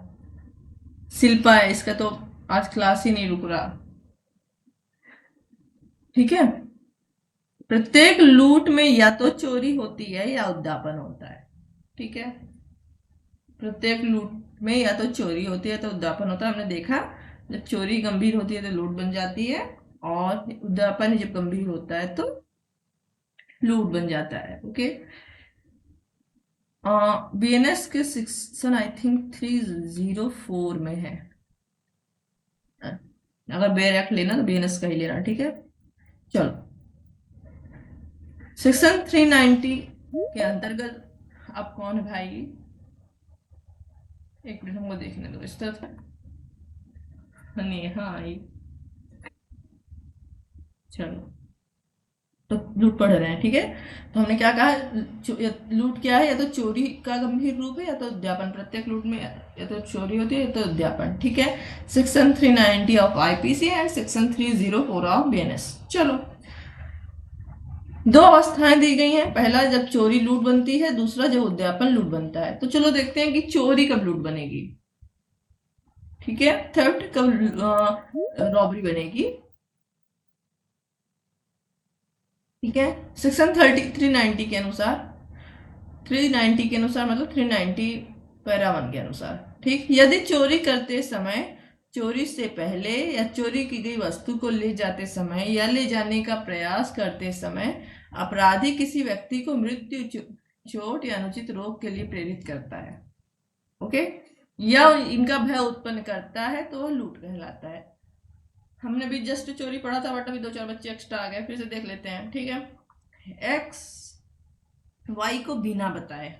शिल्पा है, इसका तो आज क्लास ही नहीं रुक रहा, ठीक है। प्रत्येक लूट में या तो चोरी होती है या उद्यापन होता है, ठीक है। प्रत्येक लूट में या तो चोरी होती है तो उद्यापन होता है। हमने देखा जब चोरी गंभीर होती है तो लूट बन जाती है, और उद्यापन जब गंभीर होता है तो लूट बन जाता है, ओके। बीएनएस के सेक्शन आई थिंक 304 में है। अगर बेयर एक्ट लेना तो बीएनएस का ही लेना, ठीक है। चलो, सेक्शन 390 के अंतर्गत अब कौन है भाई? एक मिनट हमको देखने दो, इस तरफ नेहा आई। चलो, तो लूट पढ़ रहे हैं, ठीक है। तो हमने क्या कहा, लूट क्या है, या तो चोरी का गंभीर रूप है या तो उद्यापन। प्रत्येक लूट में या तो चोरी होती है या तो उद्यापन, ठीक है। Section 390 of IPC and section 304 of BNS. चलो, दो अवस्थाएं दी गई हैं। पहला जब चोरी लूट बनती है, दूसरा जब उद्यापन लूट बनता है। तो चलो देखते हैं कि चोरी कब लूट बनेगी, ठीक है। थेफ्ट कब रॉबरी बनेगी, ठीक है। सेक्शन 390 के अनुसार, 390 के अनुसार मतलब 390 पैरा 1 के अनुसार, ठीक। यदि चोरी करते समय, चोरी से पहले या चोरी की गई वस्तु को ले जाते समय या ले जाने का प्रयास करते समय अपराधी किसी व्यक्ति को मृत्यु, चोट या अनुचित रोग के लिए प्रेरित करता है, ओके, या इनका भय उत्पन्न करता है, तो वह लूट कहलाता है। हमने भी जस्ट चोरी पढ़ा था, बट अभी 2-4 बच्चे एक्स्ट्रा आ गए, फिर से देख लेते हैं, ठीक है। एक्स वाई को बिना बताए,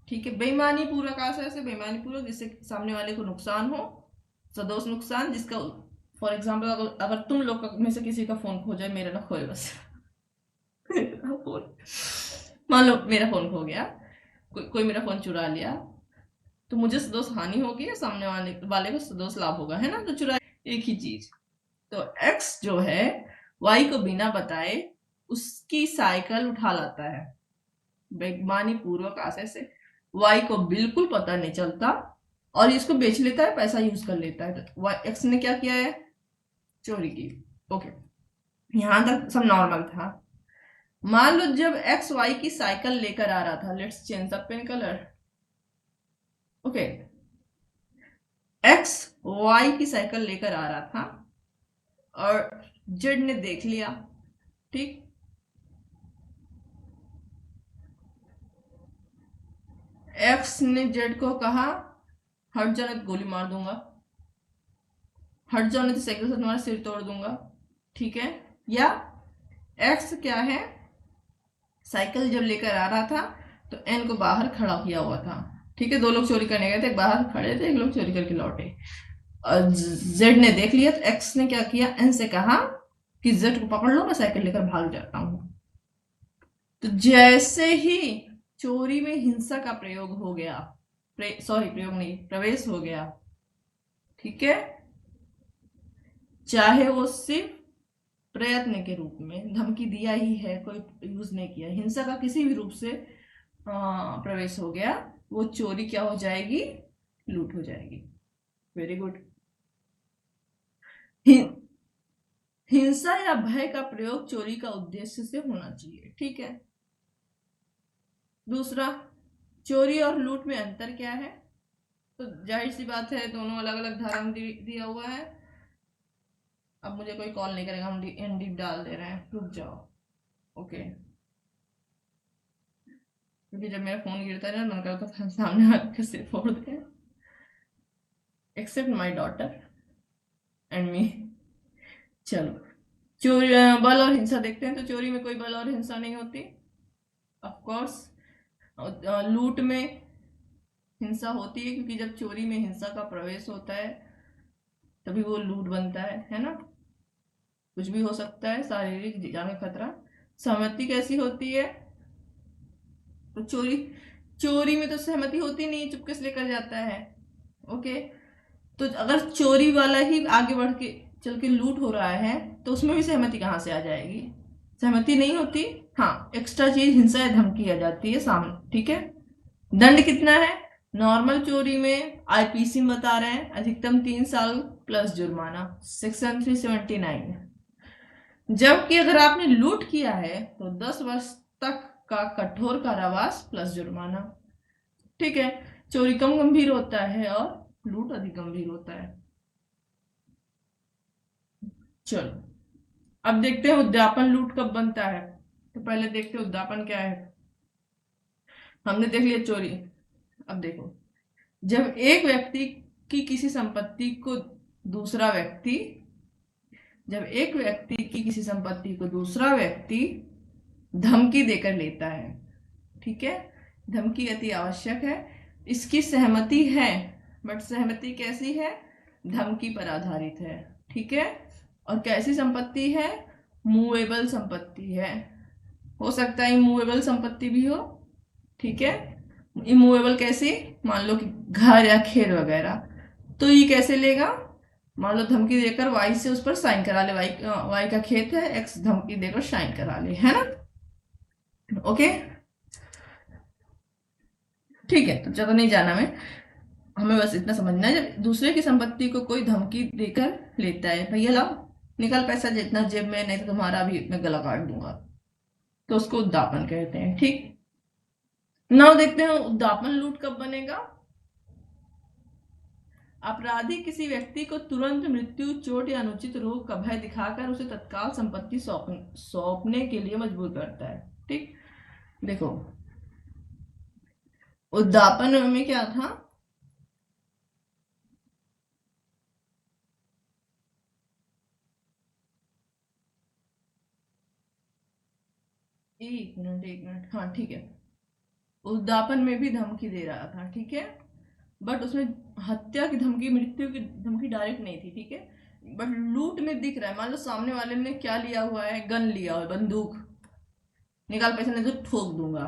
ठीक है, बेईमानी पूर्वक आशय से, बेईमानी पूर्वक जिससे सामने वाले को नुकसान हो, सदोष नुकसान, जिसका फॉर एग्जाम्पल अगर तुम लोग में से किसी का फोन खो जाए, मेरा ना खोए बस फोन, मान लो मेरा फोन खो गया, कोई मेरा फोन चुरा लिया, तो मुझे सदोष हानि होगी या सामने वाले को सदोष लाभ होगा, है ना। तो चुरा एक ही चीज। तो एक्स जो है वाई को बिना बताए उसकी साइकिल उठा लाता है बेईमानी पूर्वक आशय से। वाई को बिल्कुल पता नहीं चलता और इसको बेच लेता है, पैसा यूज कर लेता है। तो एक्स ने क्या किया है, चोरी की, ओके, यहां तक सब नॉर्मल था। मान लो जब एक्स वाई की साइकिल लेकर आ रहा था, let's change the pen colour, okay, X Y की साइकिल लेकर आ रहा था और जेड ने देख लिया, ठीक। एक्स ने जेड को कहा हट जाने तो गोली मार दूंगा, हट जाने तो साइकिल से तुम्हारा सिर तोड़ दूंगा, ठीक है। या एक्स क्या है, साइकिल जब लेकर आ रहा था तो एन को बाहर खड़ा किया हुआ था, ठीक है। 2 लोग चोरी करने गए थे, बाहर खड़े थे, 1 लोग चोरी करके लौटे। और जेड ने देख लिया तो एक्स ने क्या किया, एन से कहा कि जेड को पकड़ लो, मैं साइकिल लेकर भाग जाता हूं। तो जैसे ही चोरी में हिंसा का प्रयोग हो गया, प्रयोग नहीं, प्रवेश हो गया, ठीक है, चाहे वो सिर्फ प्रयत्न के रूप में धमकी दिया ही है, कोई यूज नहीं किया, हिंसा का किसी भी रूप से प्रवेश हो गया, वो चोरी क्या हो जाएगी, लूट हो जाएगी। Very good. हिंसा या भय का प्रयोग चोरी का उद्देश्य से होना चाहिए, ठीक है। दूसरा, चोरी और लूट में अंतर क्या है? तो जाहिर सी बात है, दोनों अलग अलग धारा में दिया हुआ है। अब मुझे कोई कॉल नहीं करेगा, हम एनडीप डाल दे रहे हैं, रुक जाओ। ओके, क्योंकि जब मेरा फोन गिरता है ना, मन करता था सामने आके सिर फोड़ दे। Except my daughter and me. चलो, चोरी, बल और हिंसा देखते हैं। तो चोरी में कोई बल और हिंसा नहीं होती, ऑफ कोर्स। लूट में हिंसा होती है, क्योंकि जब चोरी में हिंसा का प्रवेश होता है तभी वो लूट बनता है ना। कुछ भी हो सकता है, शारीरिक जान का खतरा। सहमति कैसी होती है? तो चोरी में तो सहमति होती नहीं, चुपके से लेकर जाता है। ओके, तो अगर चोरी वाला ही आगे बढ़ के चल के लूट हो रहा है तो उसमें भी सहमति कहाँ से आ जाएगी? सहमति नहीं होती। हाँ, एक्स्ट्रा चीज हिंसा या धमकी आ जाती है सामने, ठीक है। दंड कितना है? नॉर्मल चोरी में आईपीसी में बता रहे हैं अधिकतम 3 साल प्लस जुर्माना, सेक्शन 379। जबकि अगर आपने लूट किया है तो 10 वर्ष तक का कठोर कारावास प्लस जुर्माना, ठीक है। चोरी कम गंभीर होता है और लूट अधिक गंभीर होता है। चलो, अब देखते हैं उद्यापन लूट कब बनता है। तो पहले देखते हैं उद्यापन क्या है। हमने देख लिया चोरी। अब देखो, जब एक व्यक्ति की किसी संपत्ति को दूसरा व्यक्ति जब एक व्यक्ति की किसी संपत्ति को दूसरा व्यक्ति धमकी देकर लेता है, ठीक है। धमकी अति आवश्यक है, इसकी सहमति है, बट सहमति कैसी है? धमकी पर आधारित है, ठीक है। और कैसी संपत्ति है? मूवेबल संपत्ति है। हो सकता है इमूवेबल संपत्ति भी हो, ठीक है। इमूवेबल कैसे? मान लो कि घर या खेत वगैरह, तो ये कैसे लेगा? मान लो धमकी देकर वाई से उस पर साइन करा ले, वाई का खेत है, एक्स धमकी देकर साइन करा ले, है ना। ओके, ठीक है। तो ज्यादा नहीं जाना मैं, हमें बस इतना समझना है, जब दूसरे की संपत्ति को कोई धमकी देकर लेता है, भैया लाओ निकल पैसा जितना जेब में, नहीं तो तुम्हारा भी मैं गला काट दूंगा, तो उसको उद्यापन कहते हैं, ठीक। नाउ देखते हैं उद्यापन लूट कब बनेगा। अपराधी किसी व्यक्ति को तुरंत मृत्यु, चोट या अनुचित रोग का भय दिखाकर उसे तत्काल संपत्ति सौंपने के लिए मजबूर करता है, ठीक। देखो, उद्यापन में क्या था? एक मिनट, हाँ ठीक है। उद्यापन में भी धमकी दे रहा था, ठीक है, बट उसमें हत्या की धमकी, मृत्यु की धमकी डायरेक्ट नहीं थी, ठीक है। बट लूट में दिख रहा है, मान लो सामने वाले ने क्या लिया हुआ है, गन लिया हुआ है, बंदूक, निकाल पैसे नहीं तो ठोक दूंगा।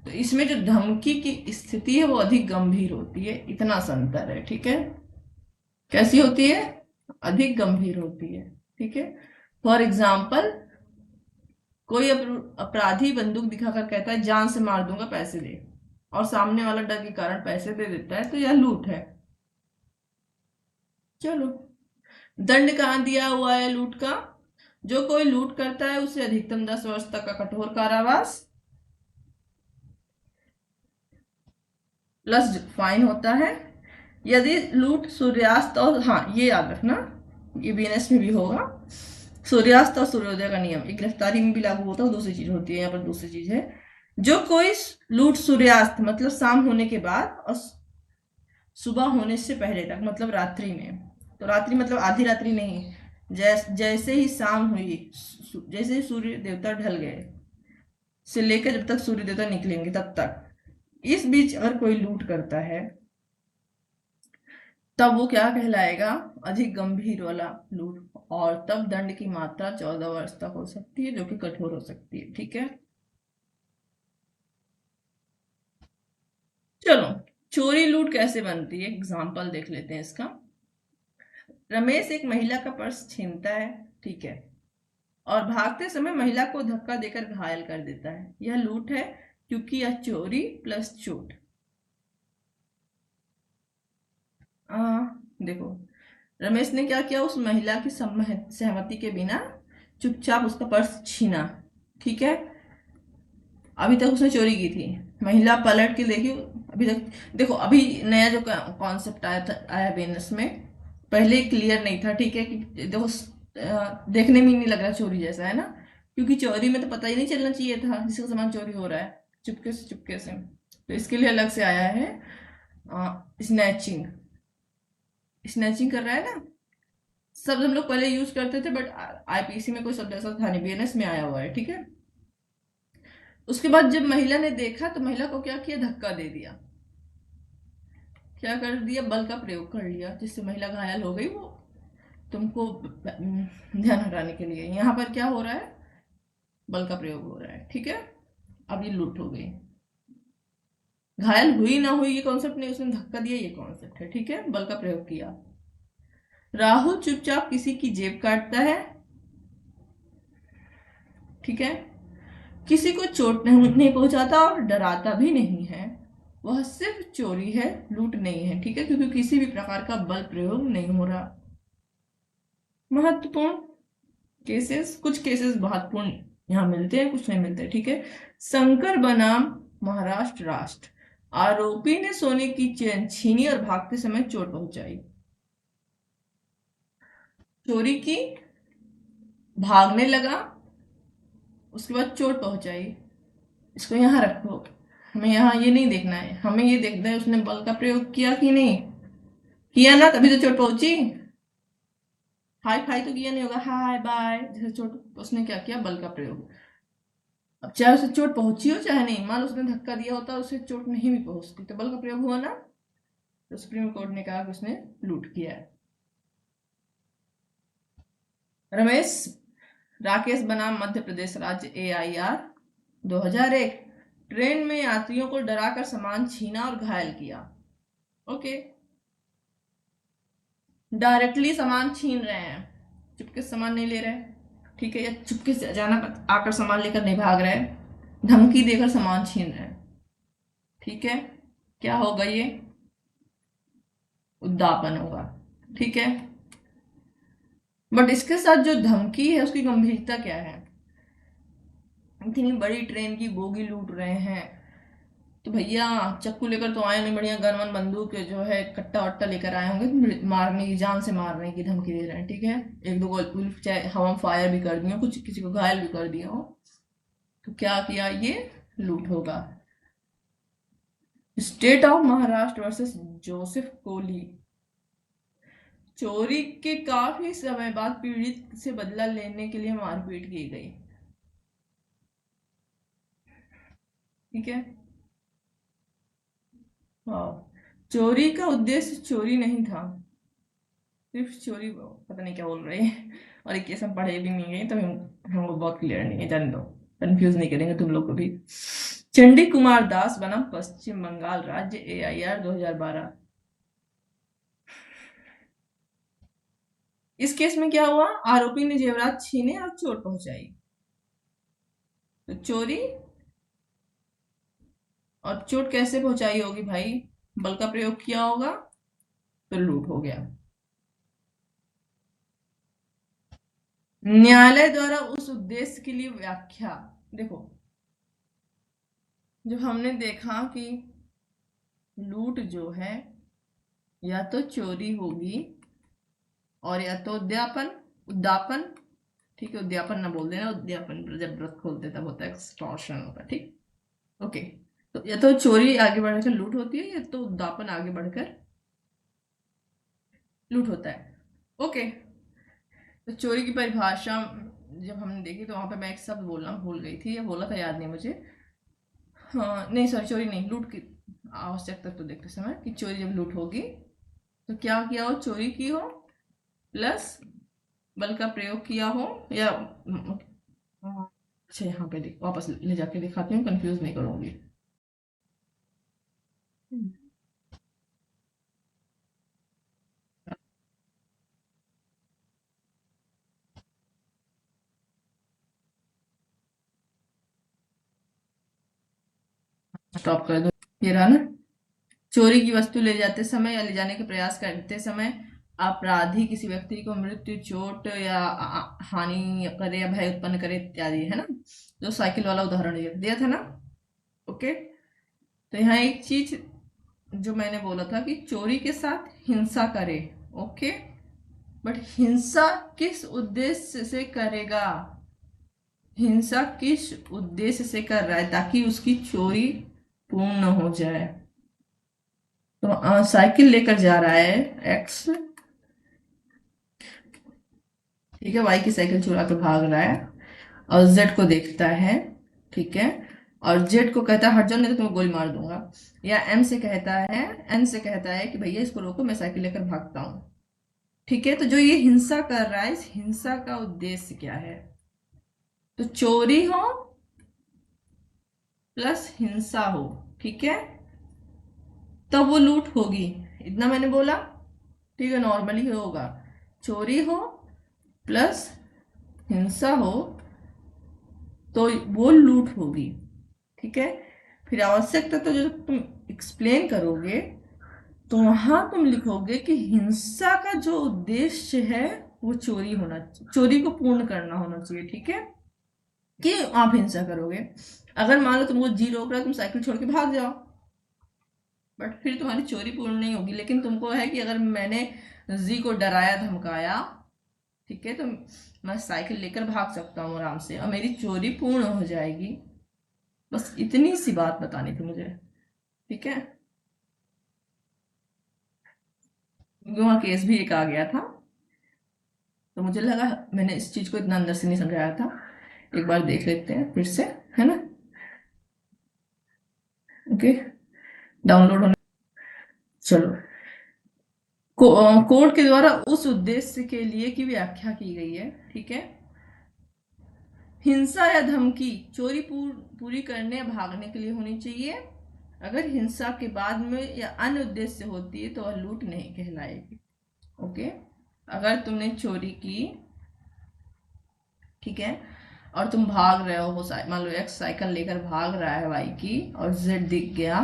तो इसमें जो धमकी की स्थिति है वो अधिक गंभीर होती है, इतना सा अंतर है, ठीक है। कैसी होती है? अधिक गंभीर होती है, ठीक है। फॉर एग्जाम्पल, कोई अपराधी बंदूक दिखाकर कहता है जान से मार दूंगा पैसे दे, और सामने वाला डर के कारण पैसे दे देता है, तो यह लूट है। चलो, दंड कहाँ दिया हुआ है लूट का? जो कोई लूट करता है उसे अधिकतम 10 वर्ष तक का कठोर कारावास प्लस फाइन होता है। यदि लूट सूर्यास्त और, हाँ ये याद रखना, ये बीएनएस में भी होगा, सूर्यास्त और सूर्योदय का नियम एक गिरफ्तारी में भी लागू होता है, दूसरी चीज होती है, यहाँ पर दूसरी चीज है। जो कोई लूट सूर्यास्त मतलब शाम होने के बाद और सुबह होने से पहले तक, मतलब रात्रि में, तो रात्रि मतलब आधी रात्रि नहीं, जैसे ही शाम हुई, जैसे ही सूर्य देवता ढल गए से लेकर जब तक सूर्य देवता निकलेंगे तब तक, इस बीच अगर कोई लूट करता है तब वो क्या कहलाएगा? अधिक गंभीर वाला लूट, और तब दंड की मात्रा 14 वर्ष तक हो सकती है, जो कि कठोर हो सकती है, ठीक है। चलो, चोरी लूट कैसे बनती है, एग्जाम्पल देख लेते हैं इसका। रमेश एक महिला का पर्स छीनता है, ठीक है, और भागते समय महिला को धक्का देकर घायल कर देता है। यह लूट है क्योंकि यह चोरी प्लस चोट। देखो, रमेश ने क्या किया, उस महिला की सहमति के बिना चुपचाप उसका पर्स छीना। ठीक है, अभी तक उसने चोरी की थी। महिला पलट के देखी, अभी तक देखो, अभी नया जो कॉन्सेप्ट आया बिजनेस में, पहले क्लियर नहीं था। ठीक है, कि देखो देखने में ही नहीं लग रहा चोरी जैसा, है ना, क्योंकि चोरी में तो पता ही नहीं चलना चाहिए था जिसका सामान चोरी हो रहा है, चुपके से। तो इसके लिए अलग से आया है स्नैचिंग। स्नैचिंग कर रहा है ना, सब हम लोग पहले यूज करते थे, बट आईपीसी में कोई शब्द ऐसा था नहीं, बीएनएस में आया हुआ है। ठीक है, उसके बाद जब महिला ने देखा तो महिला को क्या किया, धक्का दे दिया। क्या कर दिया, बल का प्रयोग कर लिया, जिससे महिला घायल हो गई। वो तुमको ध्यान हटाने के लिए यहाँ पर क्या हो रहा है, बल का प्रयोग हो रहा है। ठीक है, अब ये लूट हो गई। घायल हुई ना हुई ये कॉन्सेप्ट नहीं, उसने धक्का दिया ये कॉन्सेप्ट है। ठीक है, बल का प्रयोग किया। राहुल चुपचाप किसी की जेब काटता है। ठीक है, किसी को चोट नहीं पहुंचाता और डराता भी नहीं है। वह सिर्फ चोरी है, लूट नहीं है। ठीक है, क्योंकि किसी भी प्रकार का बल प्रयोग नहीं हो रहा। महत्वपूर्ण केसेस, कुछ केसेस महत्वपूर्ण यहाँ मिलते हैं, कुछ नहीं मिलते। ठीक है, शंकर बनाम महाराष्ट्र राष्ट्र। आरोपी ने सोने की चेन छीनी और भागते समय चोट पहुंचाई। चोरी की, भागने लगा, उसके बाद चोट पहुंचाई। इसको यहाँ रखो, हमें यहाँ ये नहीं देखना है, हमें ये देखना है उसने बल का प्रयोग किया कि नहीं किया ना, तभी तो चोट पहुंची। हाई फाई तो किया नहीं होगा, हाय बाय जैसे चोट, उसने क्या किया, बल का प्रयोग। अब चाहे उसे चोट पहुंची हो चाहे नहीं, मान लो उसने धक्का दिया होता, उसे चोट नहीं भी पहुंचती, तो बल का प्रयोग हुआ ना। तो सुप्रीम कोर्ट ने कहा कि उसने लूट किया है। रमेश राकेश बनाम मध्य प्रदेश राज्य एआईआर 2001। ट्रेन में यात्रियों को डराकर सामान छीना और घायल किया। ओके, डायरेक्टली सामान छीन रहे हैं, चुपके से सामान नहीं ले रहे। ठीक है, या चुपके से अचानक आकर सामान लेकर नहीं भाग रहे, धमकी देकर सामान छीन रहे हैं। ठीक है, क्या होगा ये, उद्दापन होगा। ठीक है, बट इसके साथ जो धमकी है उसकी गंभीरता क्या है। इतनी बड़ी ट्रेन की बोगी लूट रहे हैं, तो भैया चक्कू लेकर तो आए नहीं, बढ़िया गन वन बंदूक जो है कट्टा वट्टा लेकर आए होंगे, मारने की, जान से मारने की धमकी दे रहे हैं। ठीक है, एक दो गोली चाहे हवा फायर भी कर दिया, कुछ किसी को घायल भी कर दिया हो, तो क्या किया, ये लूट होगा। State of Maharashtra versus Joseph Kohli. चोरी के काफी समय बाद पीड़ित से बदला लेने के लिए मारपीट की गई। ठीक है, हाँ, चोरी का उद्देश्य चोरी नहीं था, सिर्फ चोरी, पता नहीं क्या बोल रहे हैं, और एक केस हम पढ़े भी नहीं है, तो हमको बहुत क्लियर नहीं है, जान दो, कंफ्यूज नहीं करेंगे तुम लोग को भी। चंडी कुमार दास बनाम पश्चिम बंगाल राज्य एआईआर 2012। इस केस में क्या हुआ, आरोपी ने जेवरात छीने और चोट पहुंचाई। तो चोरी और चोट कैसे पहुंचाई होगी भाई, बल का प्रयोग किया होगा, तो लूट हो गया। न्यायालय द्वारा उस उद्देश्य के लिए व्याख्या। देखो, जब हमने देखा कि लूट जो है या तो चोरी होगी और या तो उद्यापन। ठीक है, उद्यापन ना बोल देना, उद्यापन जब व्रत खोलते तब होता है, एक्सटॉर्शन होता है। ठीक, ओके, तो या तो चोरी आगे बढ़कर लूट होती है, या तो उद्यापन आगे बढ़कर लूट होता है। ओके, तो चोरी की परिभाषा जब हमने देखी तो वहां पे मैं एक शब्द बोलना भूल गई थी, या बोला था याद नहीं मुझे। हाँ नहीं, सॉरी, चोरी नहीं, लूट की आवश्यकता तो देखते समय कि चोरी जब लूट होगी तो क्या किया हो, चोरी की हो प्लस बल का प्रयोग किया हो, या अच्छा यहाँ पे वापस ले जाके दिखाती हूँ, कंफ्यूज नहीं करूंगी। स्टॉप कर दो। ये रहा ना, चोरी की वस्तु ले जाते समय या ले जाने के प्रयास करते समय अपराधी किसी व्यक्ति को मृत्यु, चोट या हानि करे या भय उत्पन्न करे इत्यादि, है ना। जो साइकिल वाला उदाहरण दिया था ना। ओके, तो यहाँ एक चीज जो मैंने बोला था कि चोरी के साथ हिंसा करे। ओके, बट हिंसा किस उद्देश्य से करेगा, हिंसा किस उद्देश्य से कर रहा है, ताकि उसकी चोरी पूर्ण हो जाए। तो साइकिल लेकर जा रहा है एक्स, ठीक है, वाई की साइकिल चुरा के भाग रहा है और जेड को देखता है, ठीक है, और जेड को कहता है हट जाओ नहीं तो तुम्हें गोली मार दूंगा। या एम से कहता है, एन से कहता है कि भैया इसको रोको, मैं साइकिल लेकर भागता हूँ। ठीक है, तो जो ये हिंसा कर रहा है, इस हिंसा का उद्देश्य क्या है? तो चोरी हो प्लस हिंसा हो, ठीक है, तब वो लूट होगी। इतना मैंने बोला, ठीक है, नॉर्मली होगा। चोरी हो प्लस हिंसा हो तो वो लूट होगी, ठीक है। फिर आवश्यकता तो जो तुम एक्सप्लेन करोगे तो वहां तुम लिखोगे कि हिंसा का जो उद्देश्य है वो चोरी होना, चोरी को पूर्ण करना होना चाहिए, ठीक है, कि आप हिंसा करोगे। अगर मान लो तुमको जी रोक रहा है, तुम साइकिल छोड़ के भाग जाओ, बट फिर तुम्हारी चोरी पूर्ण नहीं होगी। लेकिन तुमको है कि अगर मैंने जी को डराया धमकाया, ठीक है, तो मैं साइकिल लेकर भाग सकता हूँ आराम से और मेरी चोरी पूर्ण हो जाएगी। बस इतनी सी बात बतानी थी मुझे, ठीक है। वहाँ केस भी एक आ गया था, तो मुझे लगा मैंने इस चीज को इतना अंदर से नहीं समझाया था, एक बार देख लेते हैं फिर से, है ना। ओके, डाउनलोड होने, चलो। कोर्ट के द्वारा उस उद्देश्य के लिए की व्याख्या की गई है, ठीक है। हिंसा या धमकी चोरी पूरी करने या भागने के लिए होनी चाहिए। अगर हिंसा के बाद में या अन्य उद्देश्य होती है तो वह लूट नहीं कहलाएगी। ओके, अगर तुमने चोरी की, ठीक है, और तुम भाग रहे हो, मान लो एक्स साइकिल लेकर भाग रहा है वाई की और जेड दिख गया,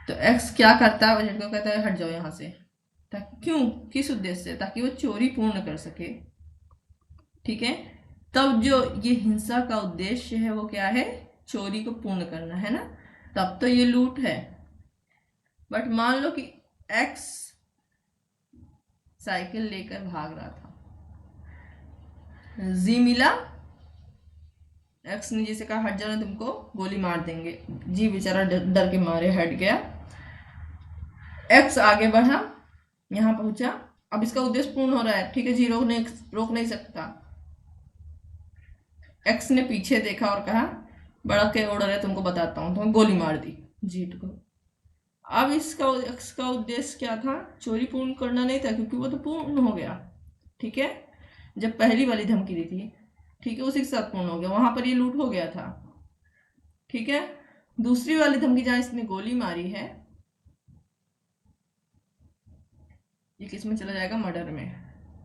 तो एक्स क्या करता है, जेड को कहता है हट जाओ यहाँ से। क्यों, किस उद्देश्य से? ताकि वो चोरी पूर्ण कर सके, ठीक है। तब जो ये हिंसा का उद्देश्य है वो क्या है? चोरी को पूर्ण करना, है ना। तब तो ये लूट है। बट मान लो कि एक्स साइकिल लेकर भाग रहा था, जी मिला, एक्स ने जी से कहा हट जाओ ना तुमको गोली मार देंगे, जी बेचारा डर के मारे हट गया। एक्स आगे बढ़ा, यहां पहुंचा, अब इसका उद्देश्य पूर्ण हो रहा है, ठीक है, जी रोक नहीं सकता। एक्स ने पीछे देखा और कहा बड़ा के ऑर्डर है, तुमको बताता हूँ, तुम्हें गोली मार दी जीत को। अब इसका एक्स का उद्देश्य क्या था? चोरी पूर्ण करना नहीं था, क्योंकि वो तो पूर्ण हो गया, ठीक है। जब पहली वाली धमकी दी थी, ठीक है, उसी के साथ पूर्ण हो गया, वहां पर ये लूट हो गया था, ठीक है। दूसरी वाली धमकी जहां इसने गोली मारी है, ये किस में चला जाएगा? मर्डर में।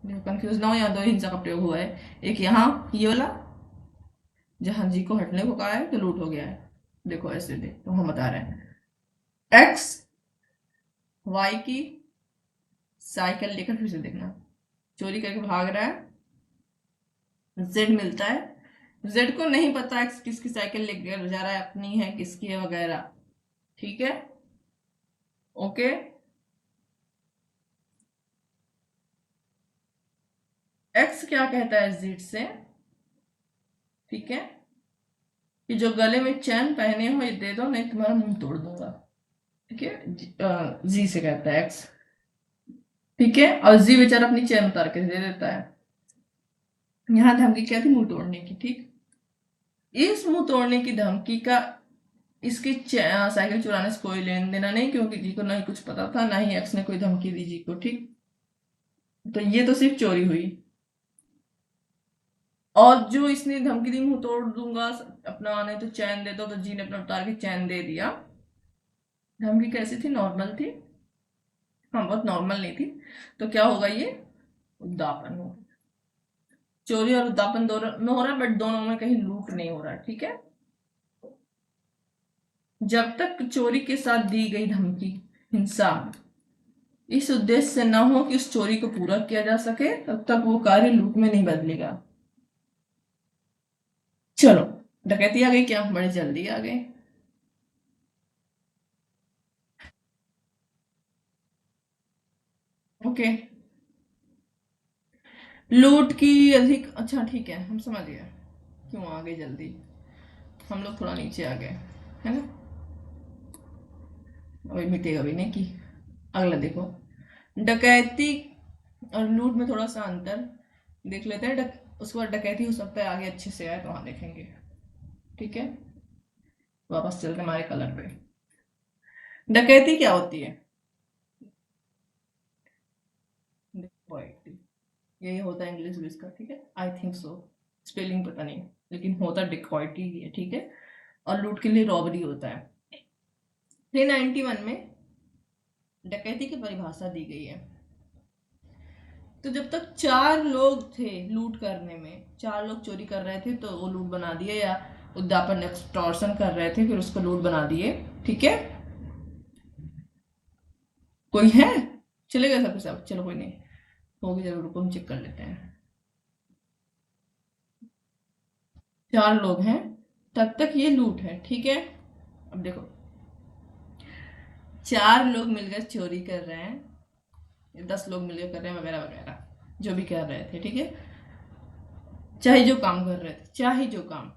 देखो कंफ्यूज ना हो, यहाँ दो हिंसा का प्रयोग हुआ है, एक यहाँ ये वाला जहां जी को हटने को कहा है तो लूट हो गया है। देखो ऐसे देख, तो हम बता रहे हैं एक्स वाई की साइकिल लेकर, फिर से देखना, चोरी करके भाग रहा है, जेड मिलता है, जेड को नहीं पता एक्स किसकी साइकिल लेकर जा रहा है, अपनी है किसकी है वगैरह, ठीक है। ओके, एक्स क्या कहता है जेड से, ठीक है, कि जो गले में चैन पहने हो ये दे दो, नहीं तुम्हारा मुंह तोड़ दूंगा, ठीक है। जी से कहता है एक्स, ठीक है, और जी बेचारा अपनी चैन उतार के दे देता है। यहां धमकी क्या थी? मुंह तोड़ने की, ठीक। इस मुंह तोड़ने की धमकी का इसकी साइकिल चुराने से कोई लेन देना नहीं, क्योंकि जी को ना ही कुछ पता था, ना ही एक्स ने कोई धमकी दी जी को, ठीक। तो ये तो सिर्फ चोरी हुई। और जो इसने धमकी दी मुंह तोड़ दूंगा अपना, नहीं तो चैन दे दो, तो जी ने अपना उतार के चैन दे दिया। धमकी कैसी थी? नॉर्मल थी, हाँ, बहुत नॉर्मल नहीं थी। तो क्या होगा? ये उद्दापन होगा। चोरी और उद्दापन दोनों में हो रहा है, बट दोनों में कहीं लूट नहीं हो रहा, ठीक है। जब तक चोरी के साथ दी गई धमकी हिंसा इस उद्देश्य से न हो कि उस चोरी को पूरा किया जा सके, तब तक वो कार्य लूट में नहीं बदलेगा। चलो, डकैती आ गई क्या? बड़ी जल्दी आ गई। ओके, लूट की अधिक, अच्छा ठीक है, हम समझ गए क्यों आ गए जल्दी। हम लोग थोड़ा नीचे आ गए, है ना? अभी मिटेगा भी नहीं कि। अगला देखो, डकैती और लूट में थोड़ा सा अंतर देख लेते हैं। उसके बाद डकैती हो सकता है आगे अच्छे से आए तो वहां देखेंगे। ठीक है, वापस चलते हमारे कलर पे। डकैती क्या होती है? यही होता है इंग्लिश में इसका, ठीक है, आई थिंक सो, स्पेलिंग पता नहीं, लेकिन होता डिकॉइटी ही है, ठीक है। और लूट के लिए रॉबरी होता है। 391 में डकैती की परिभाषा दी गई है। तो जब तक 4 लोग थे लूट करने में, 4 लोग चोरी कर रहे थे तो वो लूट बना दिए, या उद्यापन एक्सटॉर्शन कर रहे थे फिर उसको लूट बना दिए। ठीक है, कोई है? चलेगा सबके सब? चलो कोई नहीं, होगी जरूर, रुको हम चेक कर लेते हैं। 4 लोग हैं, तब तक ये लूट है, ठीक है। अब देखो, 4 लोग मिलकर चोरी कर रहे हैं, 10 लोग मिलकर कर रहे हैं, वगैरह वगैरह, जो भी कर रहे थे, ठीक है। चाहे जो काम कर रहे थे, चाहे जो काम,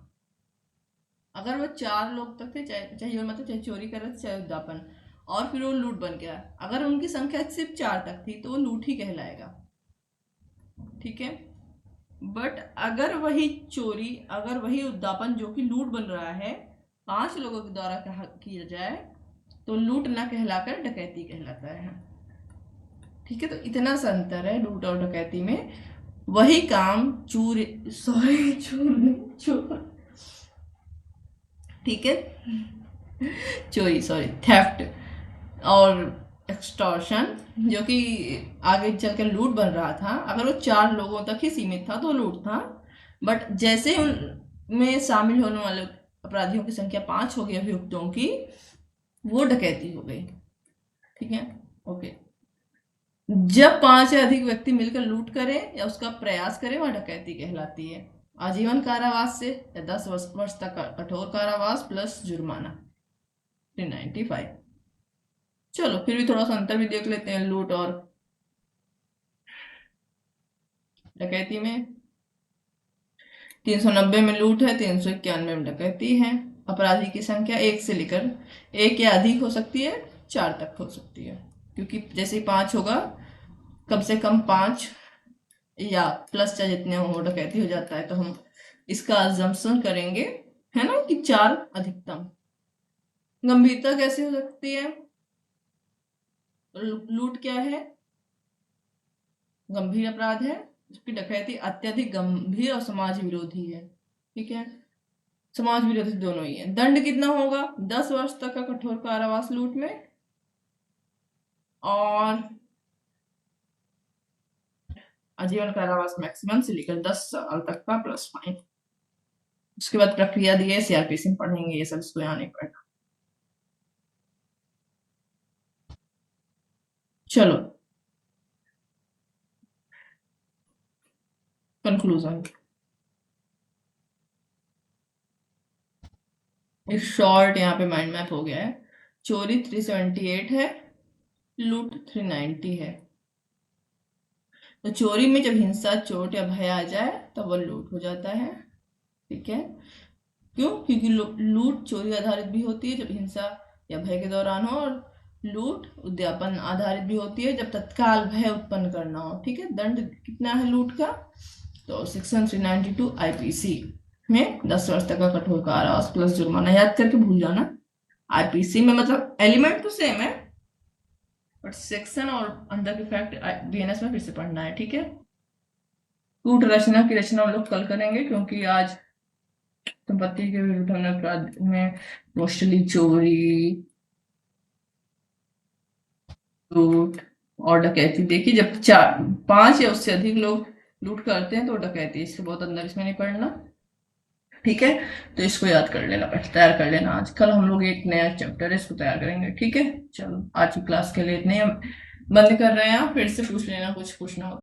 अगर वो 4 लोग तक थे, चाहे चाहे मतलब चाहे चोरी कर रहे थे चाहे उद्यापन, और फिर वो लूट बन गया, अगर उनकी संख्या सिर्फ 4 तक थी तो वो लूट ही कहलाएगा। ठीक है, बट अगर वही चोरी, अगर वही उद्यापन जो कि लूट बन रहा है 5 लोगों के द्वारा किया जाए तो लूट ना कहलाकर डकैती कहलाता है। ठीक है, तो इतना सा अंतर है लूट और डकैती में। वही काम चोर, सॉरी चोर नहीं, चोर, ठीक है, चोरी, सॉरी, थेफ्ट और एक्सटॉर्शन, जो कि आगे चलकर लूट बन रहा था, अगर वो 4 लोगों तक ही सीमित था तो लूट था। बट जैसे उनमें शामिल होने वाले अपराधियों की संख्या 5 हो गई अभियुक्तों की, वो डकैती हो गई। ठीक है, ओके। जब 5 या अधिक व्यक्ति मिलकर लूट करें या उसका प्रयास करें वह डकैती कहलाती है। आजीवन कारावास से या 10 वर्ष तक का कठोर कारावास प्लस जुर्माना। 395। चलो फिर भी थोड़ा सा अंतर भी देख लेते हैं लूट और डकैती में। 390 में लूट है, 391 में डकैती है। अपराधी की संख्या 1 से लेकर 1 या अधिक हो सकती है, 4 तक हो सकती है, क्योंकि जैसे ही 5 होगा, कम से कम 5 या प्लस चाहे जितने हो डकैती हो जाता है, तो हम इसका अजम्पशन करेंगे, है ना, कि 4 अधिकतम। गंभीरता कैसे हो सकती है? लूट क्या है? गंभीर अपराध है, जबकि डकैती अत्यधिक गंभीर और समाज विरोधी है। ठीक है, समाज विरोधी दोनों ही है। दंड कितना होगा? 10 वर्ष तक का कठोर कारावास लूट में, और आजीवन कारावास मैक्सिमम से लेकर 10 साल तक का प्लस फाइन। उसके बाद प्रक्रिया दी है, सीआरपीसी में पढ़ेंगे ये सब, इसको यहाँ नहीं पढ़ना। चलो कंक्लूजन, एक शॉर्ट यहाँ पे माइंड मैप हो गया है। चोरी 378 है, लूट 390 है। तो चोरी में जब हिंसा, चोट या भय आ जाए तो वह लूट हो जाता है। ठीक है, क्यों? क्योंकि लूट चोरी आधारित भी होती है जब हिंसा या भय के दौरान हो, और लूट उद्यापन आधारित भी होती है जब तत्काल भय उत्पन्न करना हो। ठीक है, दंड कितना है लूट का? तो सेक्शन 392 आईपीसी में 10 वर्ष तक का कठोर कारावास प्लस जुर्माना। याद करके भूल जाना, आईपीसी में मतलब एलिमेंट तो सेम है, बट सेक्शन और अंदर के फैक्ट बीएनएस में फिर से पढ़ना है। ठीक है, कूट रचना की रचना हम लोग कल करेंगे, क्योंकि आज संपत्ति के विरुद्ध हमने अपराध में मोस्टली चोरी, लूट और डकैती देखी। जब 5 या उससे अधिक लोग लूट करते हैं तो डकैती, इससे बहुत अंदर इसमें नहीं पढ़ना। ठीक है, तो इसको याद कर लेना, तैयार कर लेना। आज कल हम लोग एक नया चैप्टर है, इसको तैयार करेंगे। ठीक है, चलो आज की क्लास के लिए इतने ही हम बंद कर रहे हैं। फिर से पूछ लेना, कुछ पूछना हो।